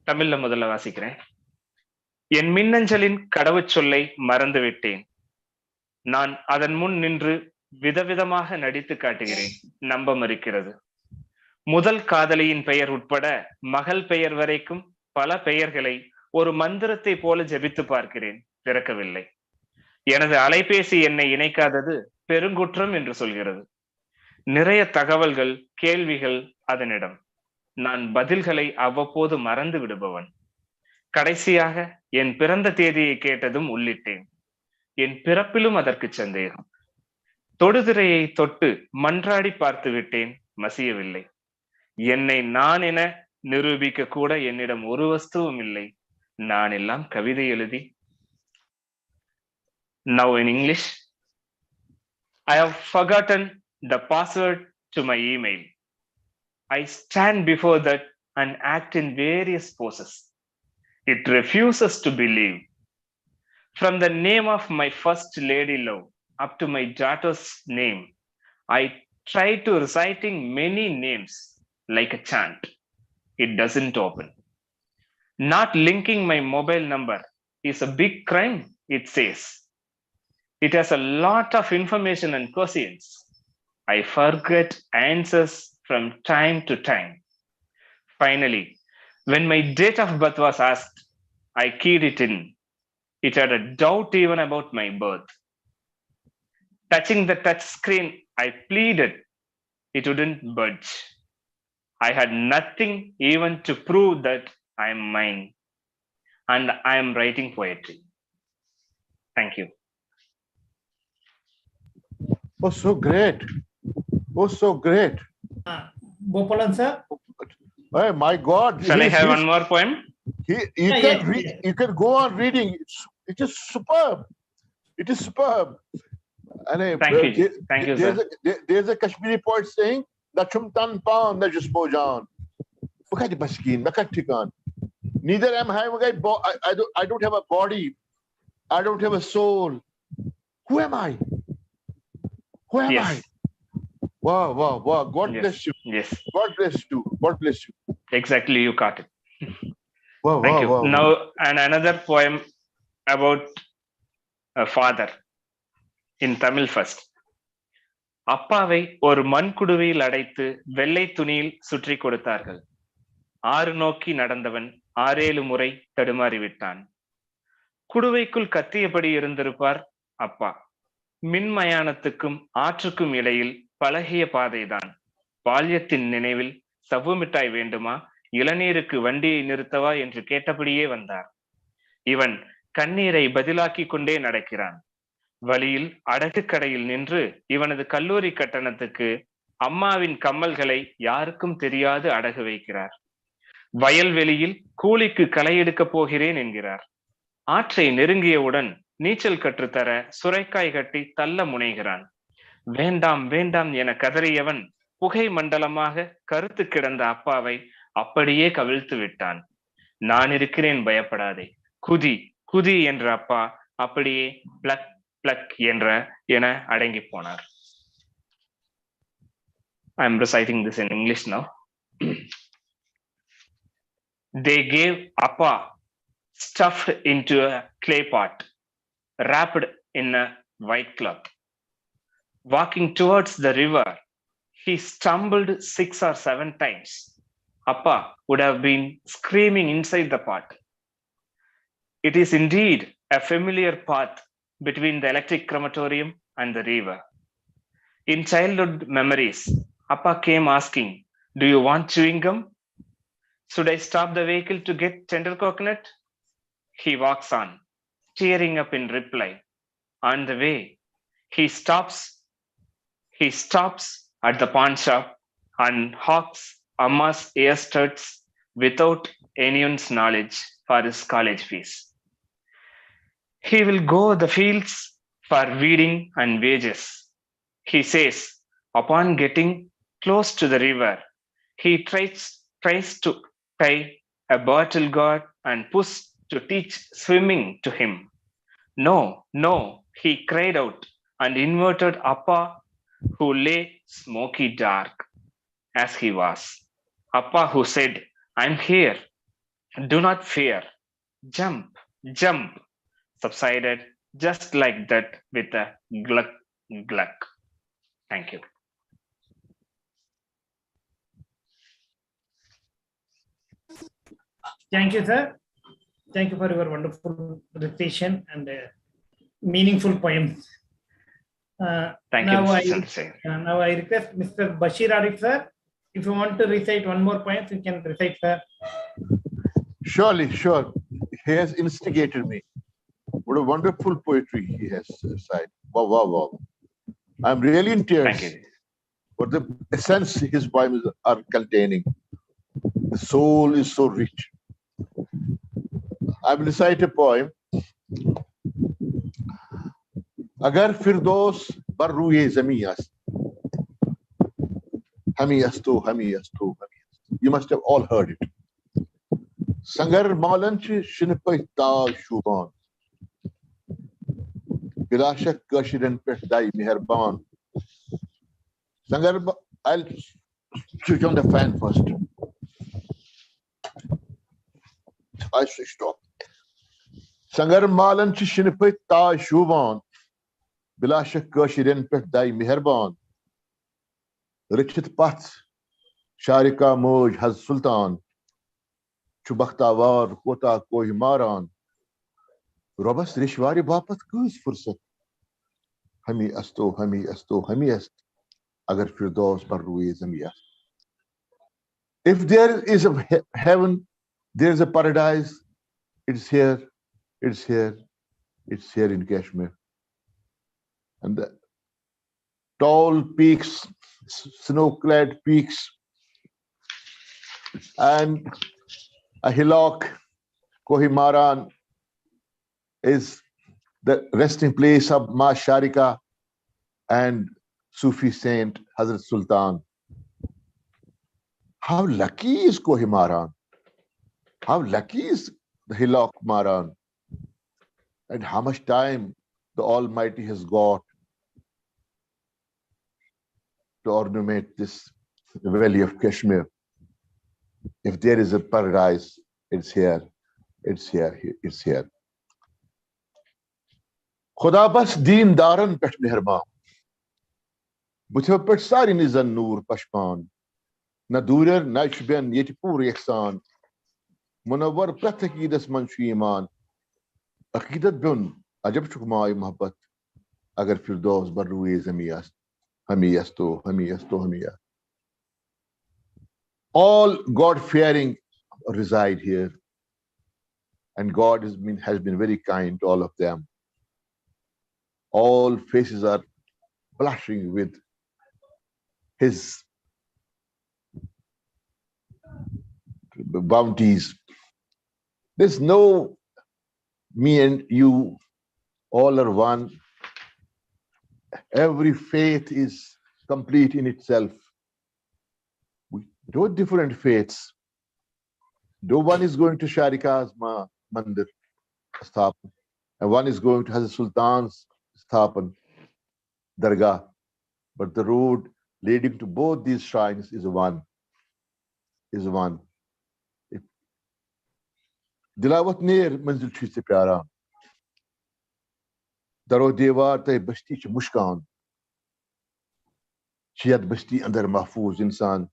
தமிழ்ல முதல்ல வாசிக்கிறேன். என் மின்னஞ்சலின் கடவுச்சொல்லை மறந்துவிட்டேன். நான் அதன் முன் நின்று விதவிதமாக நடித்து காட்டுகிறேன். நம்ப மறுக்கிறது. முதல் காதலியின் பெயர் உட்பட மகள் பெயர் வரைக்கும் பல பெயர்களை ஒரு மந்திரத்தை போல ஜெபித்து பார்க்கிறேன். திறக்கவில்லை. எனது அலைபேசி என்னை இணைக்காதது பெருங்குற்றம் என்று சொல்கிறது. நிறைய தகவல்கள், கேள்விகள் அதனிடம். நான் பதில்களை அவ்வப்போது மறந்து விடுபவன். கடைசியாக என் பிறந்த தேதியை கேட்டதும் உள்ளிட்டேன். என் பிறப்பிலும் அதற்கு சந்தேகம். தொடுதிரையை தொட்டு மன்றாடி பார்த்து விட்டேன், மசியவில்லை. என்னை நான் என நிரூபிக்க கூட என்னிடம் ஒரு வஸ்துவும் இல்லை. நான் எல்லாம் கவிதை எழுதி. Now in English, I have forgotten the password to my email. I stand before that and act in various poses. It refuses to believe. From the name of my first lady love up to my daughter's name, I try to reciting many names like a chant. It doesn't open. Not linking my mobile number is a big crime, it says. It has a lot of information and questions. I forget answers from time to time. Finally, when my date of birth was asked, I keyed it in. It had a doubt even about my birth. Touching the touch screen, I pleaded. It wouldn't budge. I had nothing even to prove that I am mine. And I am writing poetry. Thank you. Oh, so great. Oh, so great. Gopalan sir. Oh, my God. Shall I have one more poem? You can go on reading. It is superb. It is superb. And, Thank you. Thank you, sir. There's a Kashmiri poet saying, "Nachumtan pam najusbojan." Neither am I. I don't have a body I don't have a soul. Who am I? Who am I? Yes. Wow, wow, wow. God Yes. bless you. Yes. God bless you. God bless you. Exactly. You caught it. Wow, Thank wow, you. wow. Now, and another poem about a father in Tamil first. அப்பாவை ஒரு மண்குடுவையில் அடைத்து வெள்ளை துணியில் சுற்றி கொடுத்தார்கள். 6 நோக்கி நடந்தவன் 6-7 முறை தடுமாறிவிட்டான். குடுவைக்குள் கத்தியபடி இருந்திருப்பார் அப்பா. மின்மயானத்துக்கும் ஆற்றுக்கும் இடையில் பழகிய பாதைதான். பால்யத்தின் நினைவில் சவ்வு மிட்டாய் வேண்டுமா, இளநீருக்கு வண்டியை நிறுத்தவா என்று கேட்டபடியே வந்தார். இவன் கண்ணீரை பதிலாக்கி கொண்டே நடக்கிறான். வழியில் அடகு கடையில் நின்று இவனது கல்லூரி கட்டணத்துக்கு அம்மாவின் கம்மல்களை யாருக்கும் தெரியாது அடகு வைக்கிறார். வயல்வெளியில் கூலிக்கு களை எடுக்கப் போகிறேன் என்கிறார். ஆற்றை நெருங்கியவுடன் நீச்சல் கற்றுத்தர சுரைக்காய் கட்டி தள்ள முனைகிறான். வேண்டாம் வேண்டாம் என கதறியவன் புகை மண்டலமாக கருத்து கிடந்த அப்பாவை அப்படியே கவிழ்த்து விட்டான். நான் இருக்கிறேன், பயப்படாதே, குதி குதி என்ற அப்பா அப்படியே பிளக் பிளக் என அடங்கி போனார். I am reciting this in English now. They gave Appa stuffed into a clay pot, wrapped in a white cloth. Walking towards the river, he stumbled 6 or 7 times. Appa would have been screaming inside the pot. It is indeed a familiar path between the electric crematorium and the river. In childhood memories, Appa came asking, "Do you want chewing gum? Should I stop the vehicle to get tender coconut?" He walks on, tearing up in reply. On the way, he stops at the pawn shop and hawks Amma's earstuds without anyone's knowledge for his college fees. He will go the fields for weeding and wages. He says, upon getting close to the river, he tries to tie a bottle guard and push to teach swimming to him. No, no, he cried out and inverted Appa, who lay smoky dark as he was. Appa, who said, "I'm here, do not fear, jump, jump," subsided just like that with a gluck, gluck. Thank you. Thank you, sir. Thank you for your wonderful recitation and meaningful poems. Thank you, Mr. Chandrasekhar. Now I request Mr. Bashir Arif, sir. If you want to recite one more poem, you can recite, sir. Surely, sure. He has instigated me. What a wonderful poetry he has recited. Wow, wow, wow. I'm really in tears. Thank you. But the essence his poems are containing. The soul is so rich. I will recite a poem. Agar firdos barruye zami ast. Hami astu, hami astu, hami astu. You must have all heard it. Sangar malanch shinpai ta shuban. Bilashak kashiran pehdai meherban. Sangar, I'll switch on the fan first. I switched off. Sangar malan chishinpe ta shuban. Bilashak kashiran pehdai meherban. Richit path sharika moj haz sultan. Chubakhtawar kota kohimaran. Robas rishwari bapat kuz fursat. Hami asto, hami asto, hami ast. Agar firdaus par ruye zami ast. If there is a heaven, there is a paradise. It's here, it's here, it's here in Kashmir. And the tall peaks, snow-clad peaks, and a hillock, Kohimaran, is the resting place of Ma Sharika and Sufi saint Hazrat Sultan. How lucky is Kohimaran? How lucky is the hillock Maran? and how much time the Almighty has got to ornament this valley of Kashmir. If there is a paradise, it's here, it's here, it's here. Khuda bas deen daran pech meherban. Buthe pech sari nizan noor pashpan. Na durer na shben yeti puri ihsan. Munawwar prathaki das manshi iman. Aqidat bun ajab chukmai mohabbat. Agar firdaus bar ruye zamiyas. Hamiyasto, hamiyasto, hamiyas. All God-fearing reside here, and God has been very kind to all of them. All faces are blushing with His bounties. There's no me and you, all are one. Every faith is complete in itself. No different faiths. No one is going to Sharika's Mandir Sthapan, and one is going to Hazrat Sultan's Sthapan, Dargah. But the road leading to both these shrines is one. Dilawat neer manzil chhi se pyara. Daro devar te basti ch mushkan. Chiyad basti andar mahfuz insan.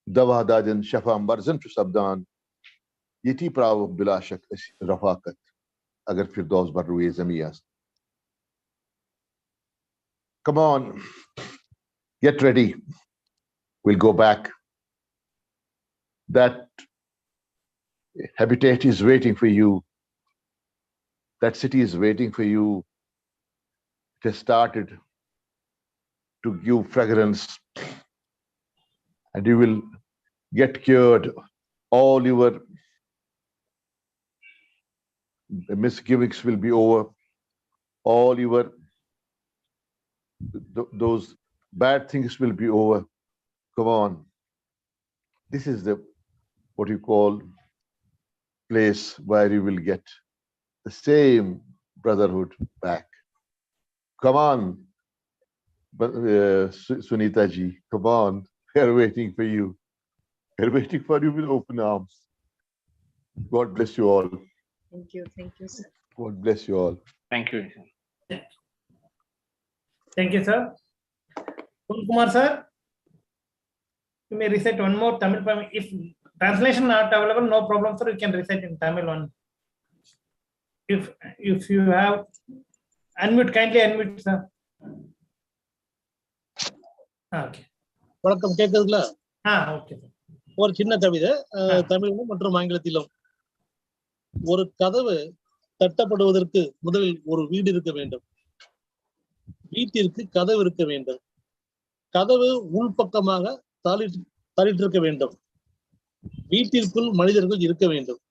Dawa dadan shafa marzan chu sabdan. Yeti prav bila shak rafakat. Agar firdaus bar ruye zamiyas. Come on, get ready. We'll go back. That habitat is waiting for you. That city is waiting for you. It has started to give fragrance, and you will get cured. All your misgivings will be over. All your those bad things will be over. Come on. This is the what you call place where you will get the same brotherhood back. Come on, Sunita ji, come on. We're waiting for you. We're waiting for you with open arms. God bless you all. Thank you, sir. God bless you all. Thank you. Thank you, sir. Kumar sir, you may recite one more Tamil poem. If translation not available, no problem, sir. You can recite in Tamil one. If you have unmute, kindly unmute, sir. Okay. வணக்கம், கேட்குதுங்களா? Okay, sir. ஒரு சின்ன கவிதை, தமிழிலும் மற்றும் ஆங்கிலத்திலும். ஒரு கதவு தட்டப்படுவதற்கு முதலில் ஒரு வீடு இருக்க வேண்டும். வீட்டிற்கு கதவு இருக்க வேண்டும். கதவு உள்பக்கமாக தாளிட்டிருக்க வேண்டும். வீட்டிற்குள் மனிதர்கள் இருக்க வேண்டும்.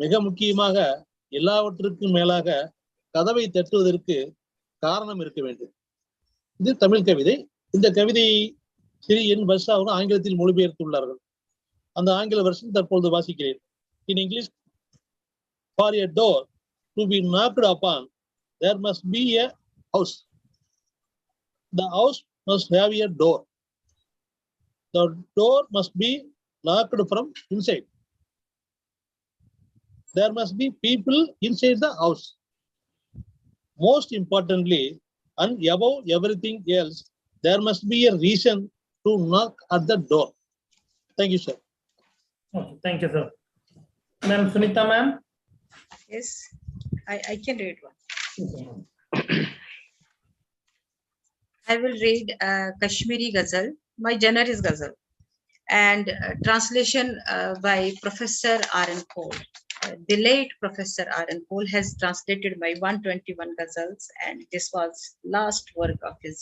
மிக முக்கியமாக எல்லாவற்றுக்கும் மேலாக கதவை தட்டுவதற்கு காரணம் இருக்க வேண்டும். இது தமிழ் கவிதை. இந்த கவிதையை ஸ்ரீ என் வர்ஷா அவர்கள் ஆங்கிலத்தில் மொழிபெயர்த்துள்ளார்கள். அந்த ஆங்கில வருஷம் தற்பொழுது வாசிக்கிறேன். In English, for a door to be knocked upon, there must be a house. The house must have a door. The door must be locked from inside. There must be people inside the house. Most importantly, and above everything else, there must be a reason to knock at the door. Thank you, sir. Okay, thank you, sir. Ma'am Sunita, ma'am. Yes, I can read one. I will read Kashmiri Ghazal. My genre is Ghazal, and translation by Professor R.N. Cole. The late Professor R.N. Cole has translated my 121 ghazals, and this was last work of his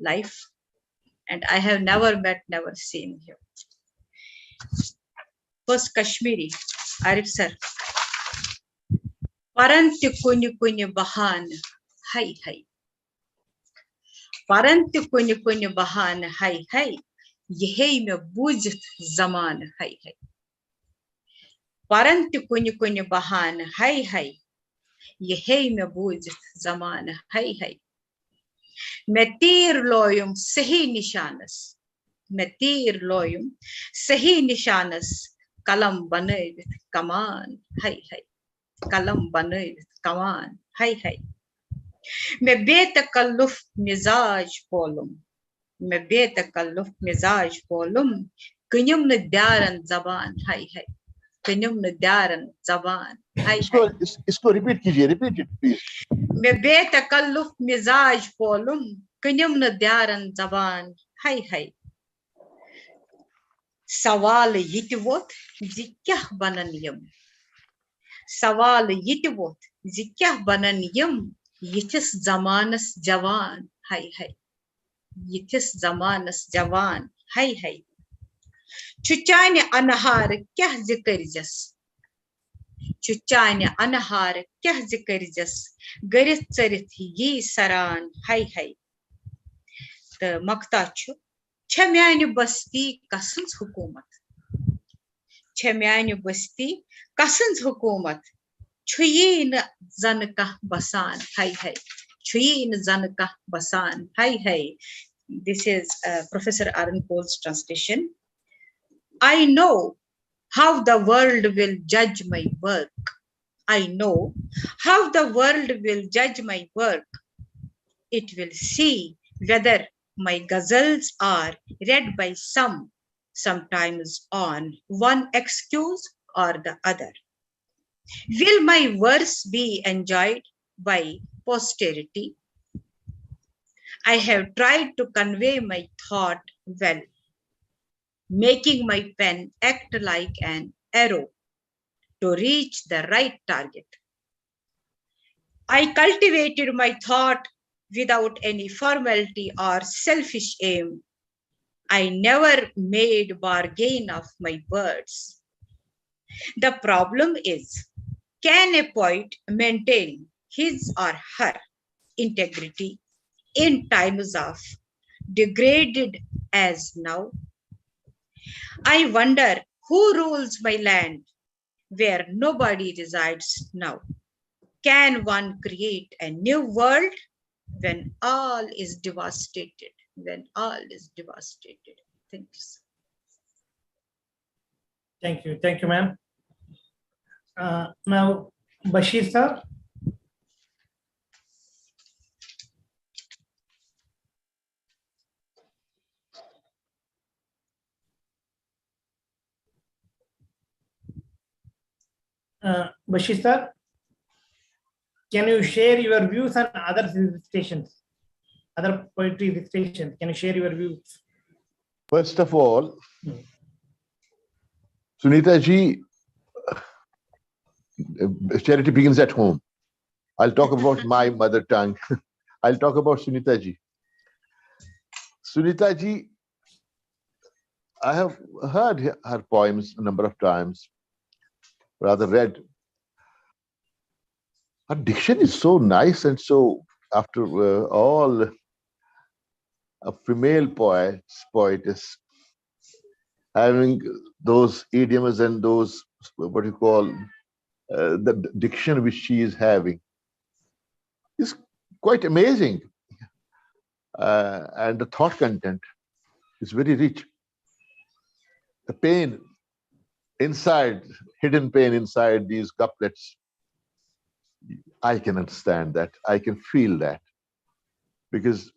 life, and I have never met, never seen him. First Kashmiri, Arif sir. Paranti kunyu kunyu bahan, hai hai. Paranti kunyu kunyu bahan, hai hai. Yehi me bujt zaman, hai hai. Paranti kunyu kunyu bahan, hai hai. ये है में बूझत जमान है मैं तीर लोयुम सही निशानस मैं तीर लोयुम सही निशानस कलम बने कमान है कलम बने कमान है मैं बेतकल्लुफ मिजाज बोलूं मैं बेतकल्लुफ मिजाज बोलूं कन्युम न दारन जबान है कन्युम न दारन जबान है इसको रिपीट कीजिए, रिपीट इट प्लीज। मैं बेतकल्लुफ मिजाज बोलूं कन्युम न दारन जबान है सवाल यित वोत जि क्या बनन यम सवाल यित वोत जि क्या बनन यम यिथिस जमानस जवान है यिथिस जमानस जवान है चुचाने अनहार क्या जिकरजस चुचाने अनहार क्या जिकरजस गरित चरित ये सरान है तो मक्ता छु छम्यान बस्ती कसंस हुकूमत छम्यान बस्ती कसंस हुकूमत छुयीन जन का बसान है छुयीन जन का बसान है This is Professor Aaron Cole's translation. I know how the world will judge my work. I know how the world will judge my work. It will see whether my ghazals are read by some, sometimes on one excuse or the other. Will my verse be enjoyed by posterity? I have tried to convey my thought well, making my pen act like an arrow to reach the right target. I cultivated my thought without any formality or selfish aim. I never made bargain of my words. The problem is, can a poet maintain his or her integrity in times of degraded as now? I wonder who rules my land where nobody resides now. Can one create a new world when all is devastated? When all is devastated. Thank you. Thank you, ma'am. Now, Bashir sir. Bashir sir, can you share your views on other recitations, other poetry recitations? Can you share your views? First of all, Sunita ji, charity begins at home. I'll talk about my mother tongue. I'll talk about Sunita ji. Sunita ji, I have heard her poems a number of times, rather read. Her diction is so nice, and so after all a female poetess, having those idioms and those, what you call, the diction which she is having is quite amazing. And the thought content is very rich. The pain inside, hidden pain inside these couplets, I can understand that. I can feel that. Because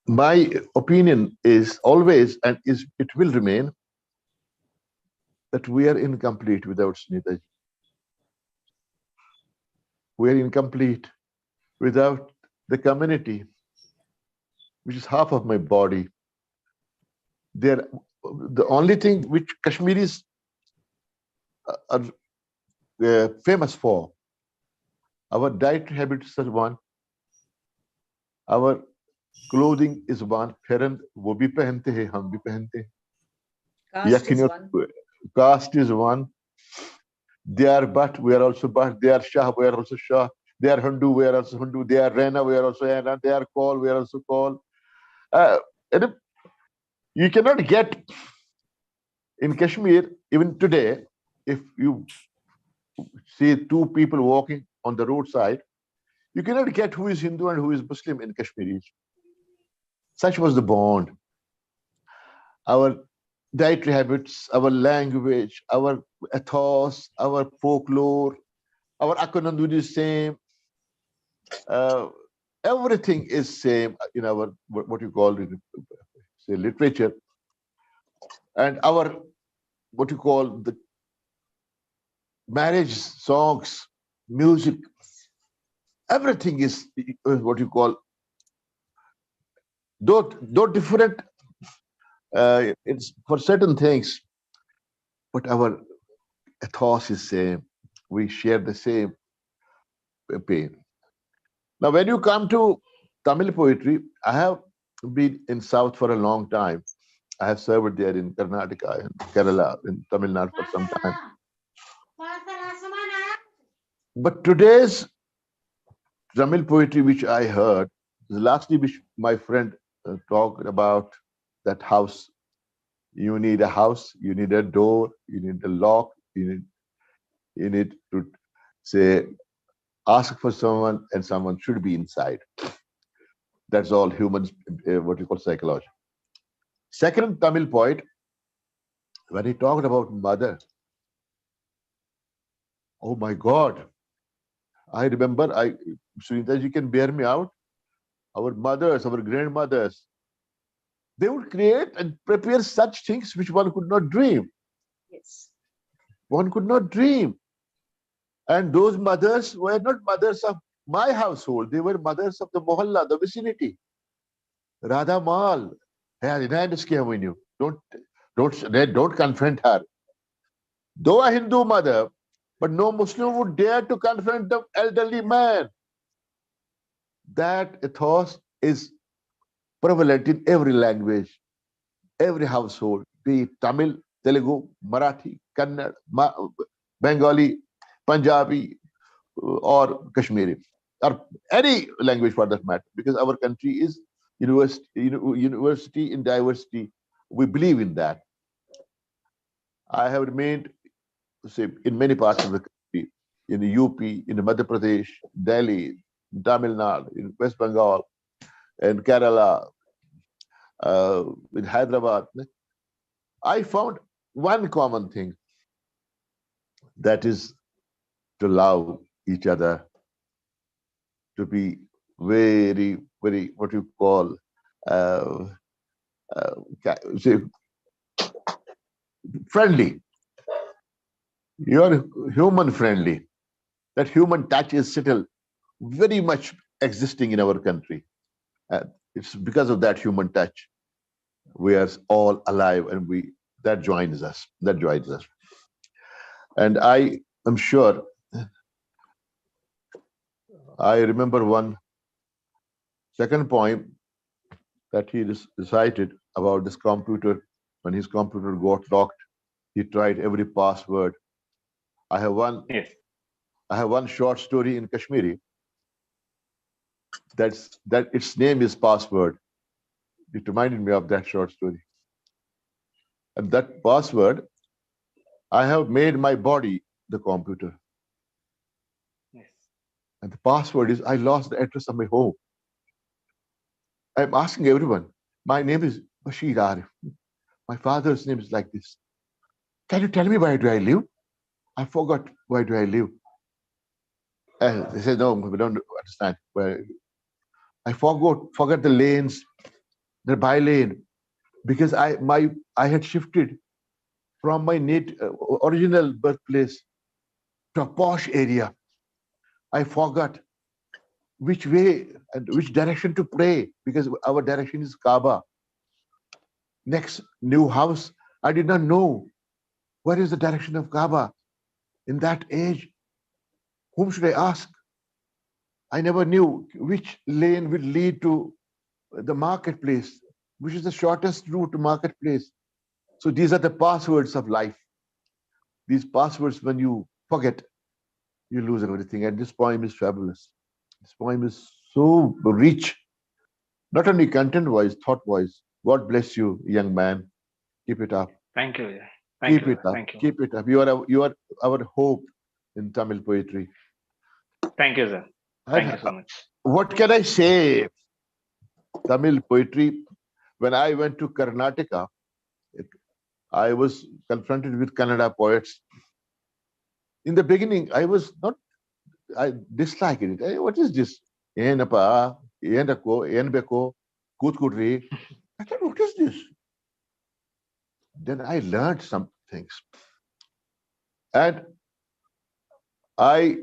my opinion is always, and it will remain, that we are incomplete without Sunita ji. We are incomplete without the community, which is half of my body. They're the only thing which Kashmiris are famous for. Our diet habits are one. Our clothing is one. Feran wo bhi pehante hai, hum bhi pehante hain. Caste is one. They are Bhatt, we are also Bhatt. They are Shah, we are also Shah. They are Hindu, we are also Hindu. They are Rana, we are also Rana. They are Kaul, we are also Kaul. You cannot get in Kashmir, even today, if you see two people walking on the roadside, you cannot get who is Hindu and who is Muslim in Kashmiri. Such was the bond. Our dietary habits, our language, our ethos, our folklore, our Akonandu is same. Everything is same in our what you call it, say literature, and our what you call the marriage songs, music. Everything is what you call though different. It's for certain things, but our ethos is same. We share the same pain. Now, when you come to Tamil poetry, I have been in South for a long time. I have served there in Karnataka and Kerala, in Tamil Nadu for some time. But today's Tamil poetry, which I heard, lastly, which my friend talked about, that house. You need a house, you need a door, you need a lock, you need to say, ask for someone, and someone should be inside. That's all humans, what you call psychology. Second Tamil poet, when he talked about mother, oh my God, I remember, Sunita, you can bear me out. Our mothers, our grandmothers, they would create and prepare such things which one could not dream. Yes. One could not dream. And those mothers were not mothers of my household. They were mothers of the mohalla, the vicinity. Radha Mal. Don't confront her. Though a Hindu mother, but no Muslim would dare to confront the elderly man. That ethos is prevalent in every language, every household, be it Tamil, Telugu, Marathi, Kannada, Bengali, Punjabi, or Kashmiri, or any language for that matter, because our country is university in diversity. We believe in that. I have remained, say, in many parts of the country, in the UP, in the Madhya Pradesh, Delhi, Tamil Nadu, in West Bengal, and Kerala, in Hyderabad. I found one common thing, that is to love each other, to be very, very, what you call, say, friendly. You're human friendly. That human touch is still very much existing in our country. It's because of that human touch we are all alive, and that joins us. That joins us. And I am sure, I remember one second poem that he recited about this computer. When his computer got locked, he tried every password. I have one. Yes. I have one short story in Kashmiri. That its name is Password. It reminded me of that short story. And that password, I have made my body the computer. Yes. And the password is, I lost the address of my home. I'm asking everyone, my name is Bashir Arif. My father's name is like this. Can you tell me where do I live? I forgot where do I live. And they said, no, we don't understand. Where I forgot the lanes, the by lane, because I had shifted from my original birthplace to a posh area. I forgot which way and which direction to pray, because our direction is Kaaba. Next new house, I did not know where is the direction of Kaaba. In that age, whom should I ask? I never knew which lane will lead to the marketplace, which is the shortest route to marketplace. So these are the passwords of life. These passwords, when you forget, you lose everything. And this poem is fabulous. This poem is so rich, not only content-wise, thought-wise. God bless you, young man. Keep it up. Thank you. Keep it up. Thank you. Keep it up. You are our hope in Tamil poetry. Thank you, sir. Thank you so much. What can I say? Tamil poetry. When I went to Karnataka, I was confronted with Kannada poets. In the beginning, I disliked it. Hey, what is this? Enapa, Enako, Enbeko, Kutkudri. I thought, what is this? Then I learned some things. And I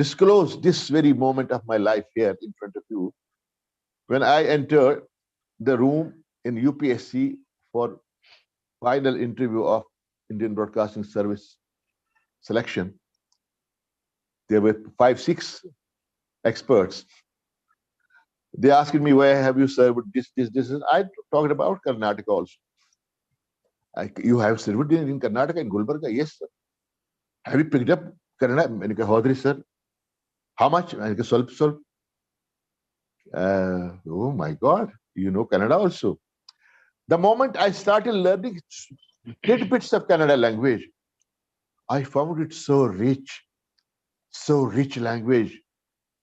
disclose this very moment of my life here in front of you. When I entered the room in UPSC for final interview of Indian Broadcasting Service selection, there were 5-6 experts. They asked me, where have you served this. I talked about Karnataka also. You have served in Karnataka, in Gulbarga? Yes, sir. Have you picked up Kannada? Hodri, sir. How much? Solp. Oh my God, you know Kannada also. The moment I started learning tidbits of Kannada language, I found it so rich language.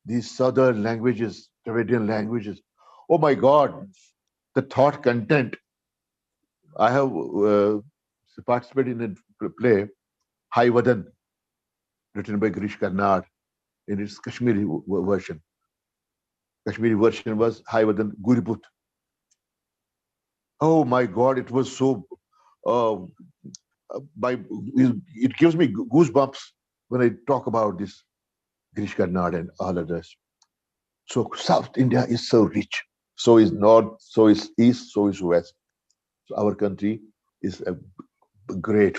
These southern languages, Dravidian languages. Oh my God, the thought content. I have participated in a play, Hai Vadan, written by Girish Karnad in its Kashmiri version. Kashmiri version was Hai Vadan Guriput. Oh my God, it was so. It gives me goosebumps when I talk about this Girish Karnad and all others. So South India is so rich. So is North, so is East, so is West. So our country is a great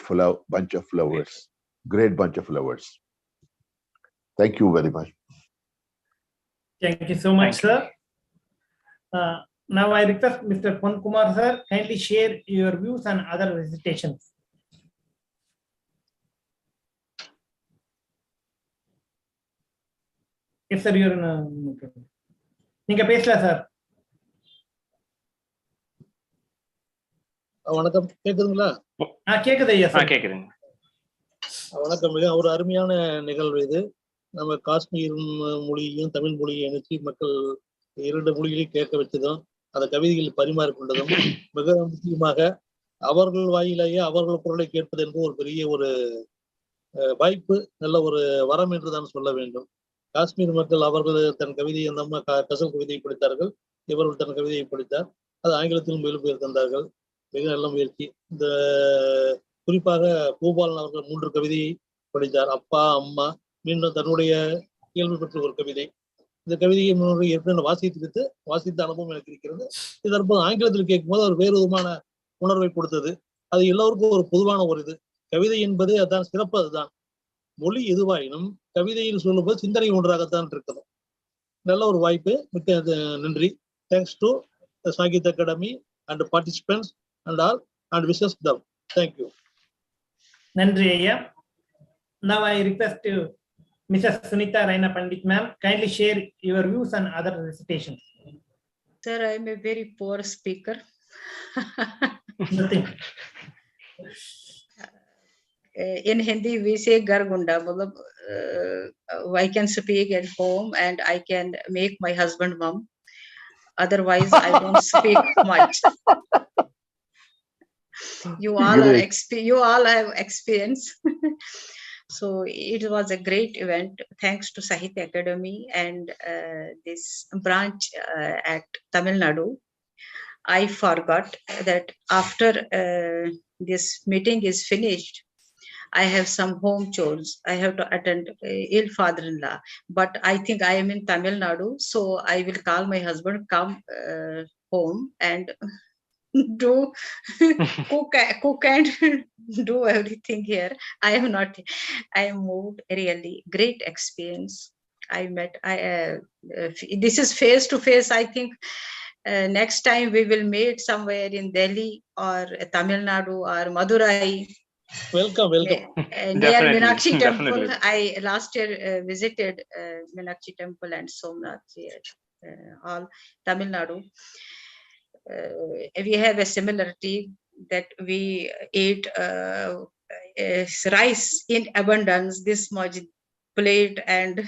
bunch of flowers. Great bunch of flowers. Thank you very much. Thank you so much, sir. Now I request Mr. Pon Kumar, sir, kindly share your views on other recitations. Yes, sir, you're in a... நீங்க பேசலாம் sir. வணக்கம், கேக்குதுங்களா? கேக்குது ஐயா sir. கேக்குதுங்க. வணக்கம். மிக ஒரு அருமையான நிகழ்வு இது. நம்ம காஷ்மீர் மொழியையும் தமிழ் மொழியை இணைச்சி மக்கள் 2 மொழிகளையும் கேட்க வச்சதும், அந்த கவிதைகள் பரிமாறிக்கொண்டதும், மிக முக்கியமாக அவர்கள் வாயிலேயே அவர்கள் குரலை கேட்பது என்பது ஒரு பெரிய ஒரு வாய்ப்பு, நல்ல ஒரு வரம் என்றுதான் சொல்ல வேண்டும். காஷ்மீர் மக்கள் அவர்கள் தன் கவிதையை அந்த அம்மா கசல் கவிதையை படித்தார்கள், இவர்கள் தன் கவிதையை படித்தார். அது ஆங்கிலத்திலும் மொழிபெயர்த்து தந்தார்கள். மிக நல்ல முயற்சி. இந்த குறிப்பாக பூபாலன் அவர்கள் 3 கவிதையை படித்தார். அப்பா, அம்மா, மீண்டும் தன்னுடைய இயல்பு பெற்ற ஒரு கவிதை. இந்த கவிதையை ஏற்கனவே வாசித்த அனுபவம் எனக்கு இருக்கிறது. இது தற்போது ஆங்கிலத்தில் கேட்கும்போது ஒரு வேறு விதமான உணர்வை கொடுத்தது. அது எல்லோருக்கும் ஒரு பொதுவான ஒரு இது. கவிதை என்பது அதான் சிறப்பு. அதுதான் மொழி எதுவாயினும் கவிதையில் சொல்லும்போது சிந்தனை ஒன்றாகத்தான் இருக்குது. நல்ல ஒரு வாய்ப்பு. மிக்க நன்றி. Thanks to Shahid academy and participants and all and wishes them. Thank you. நன்றி ஐயா. Now I request Mrs. Sunita Raina Pandit ma'am, kindly share your views on other recitations. Sir, I am a very poor speaker. Nothing. In Hindi we say gargunda. I can speak at home and I can make my husband mum. Otherwise I don't speak much. You all have experience. So it was a great event. Thanks to Sahitya Academy and this branch at Tamil Nadu. I forgot that after this meeting is finished, I have some home chores. I have to attend ill father-in-law. But I think I am in Tamil Nadu, so I will call my husband, come home and do cook and do everything here. I am moved. Really great experience. This is face to face. I think next time we will meet somewhere in Delhi or Tamil Nadu or Madurai. Welcome. Near Meenakshi Temple. I last year visited Meenakshi Temple and Somnath here, all Tamil Nadu. We have a similarity that we ate rice in abundance, this much plate and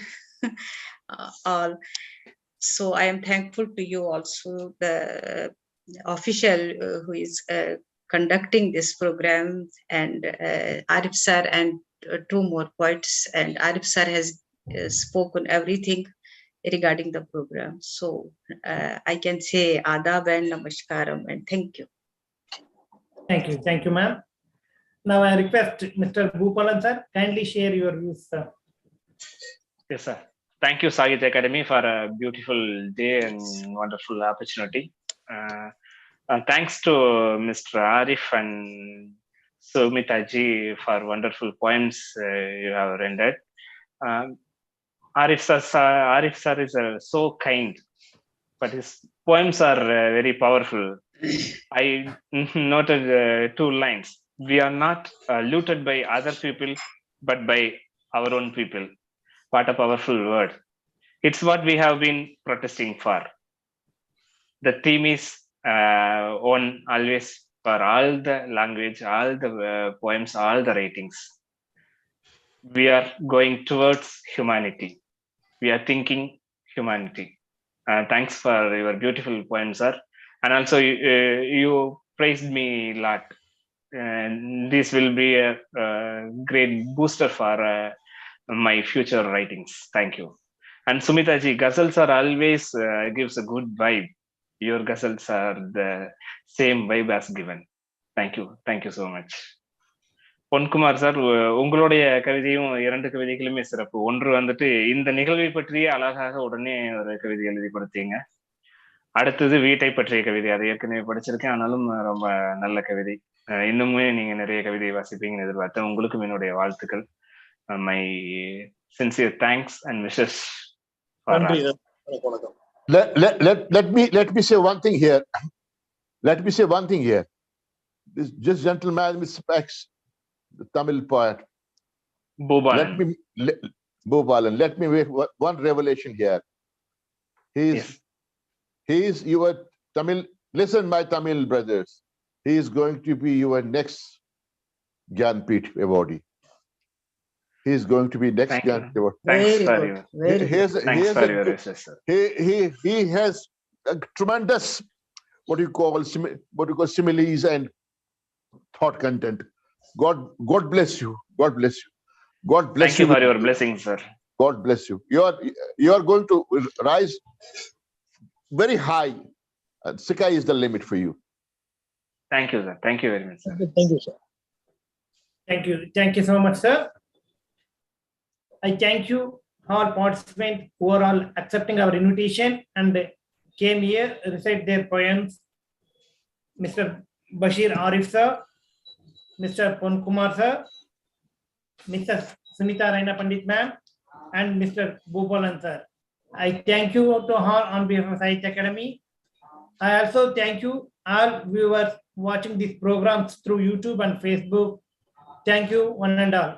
all. So I am thankful to you also, the official who is conducting this program, and Arif sir and two more poets. And Arif sir has spoken everything regarding the program. So I can say adab and namaskaram and thank you. Thank you, ma'am. Now I request Mr. Bhupalan sir, kindly share your views, sir. Yes, sir. Thank you, Sahitya Academy, for a beautiful day and wonderful opportunity. Thanks to Mr. Arif and Sumita ji for wonderful poems you have rendered. Arif sir is so kind, but his poems are very powerful. I noted 2 lines. We are not looted by other people, but by our own people. What a powerful word. It's what we have been protesting for. The theme is on always for all the language, all the poems, all the writings. We are going towards humanity. We are thinking humanity. Thanks for your beautiful poems, sir. And also, you praised me a lot. And this will be a great booster for my future writings. Thank you. And Sumita ji, ghazals are always gives a good vibe. Your ghazals are the same vibe as given. Thank you so much. Ponkumar sir, உங்களுடைய கவிதையும் 2 கவிதைகளுமே சிறப்பு. ஒன்று வந்துட்டு இந்த நிகழ்வை பற்றிய அழகாக உடனே ஒரு கவிதை எழுதி கொடுத்தீங்க. அடுத்தது வீட்டை பற்றிய கவிதை, அதை ஏற்கனவே படிச்சிருக்கேன், ஆனாலும் ரொம்ப நல்ல கவிதை. இன்னுமே நீங்க நிறைய கவிதை வாசிப்பீங்கன்னு எதிர்பார்த்தேன். உங்களுக்கும் என்னுடைய வாழ்த்துக்கள். My sincere thanks and wishes for all. Let me say one thing here. Let me say one thing here. This gentleman respects the Tamil poet. Bhupalan. Bhupalan. Let me make one revelation here. He is your Tamil. Listen, my Tamil brothers. He is going to be your next Gyanpith awardee. He is going to be next Gyanpith awardee. Thanks for you. Thanks for your wishes, sir. He has a tremendous what you call similes and thought content. God bless you. God bless you. God bless you. Thank you for your blessings, sir. God bless you. You are going to rise very high. Sky is the limit for you. Thank you, sir. Thank you very much, sir. Thank you, sir. Thank you so much, sir. I thank you all participants who are all accepting our invitation and came here recite their poems. Mr. Bashir Arif sir, Mr. Ponkumar sir, Mr. Sunita Raina Pandit ma'am, and Mr. Bhupalan sir. I thank you to all on behalf of Sahitya Academy. I also thank you all viewers watching these programs through YouTube and Facebook. Thank you one and all.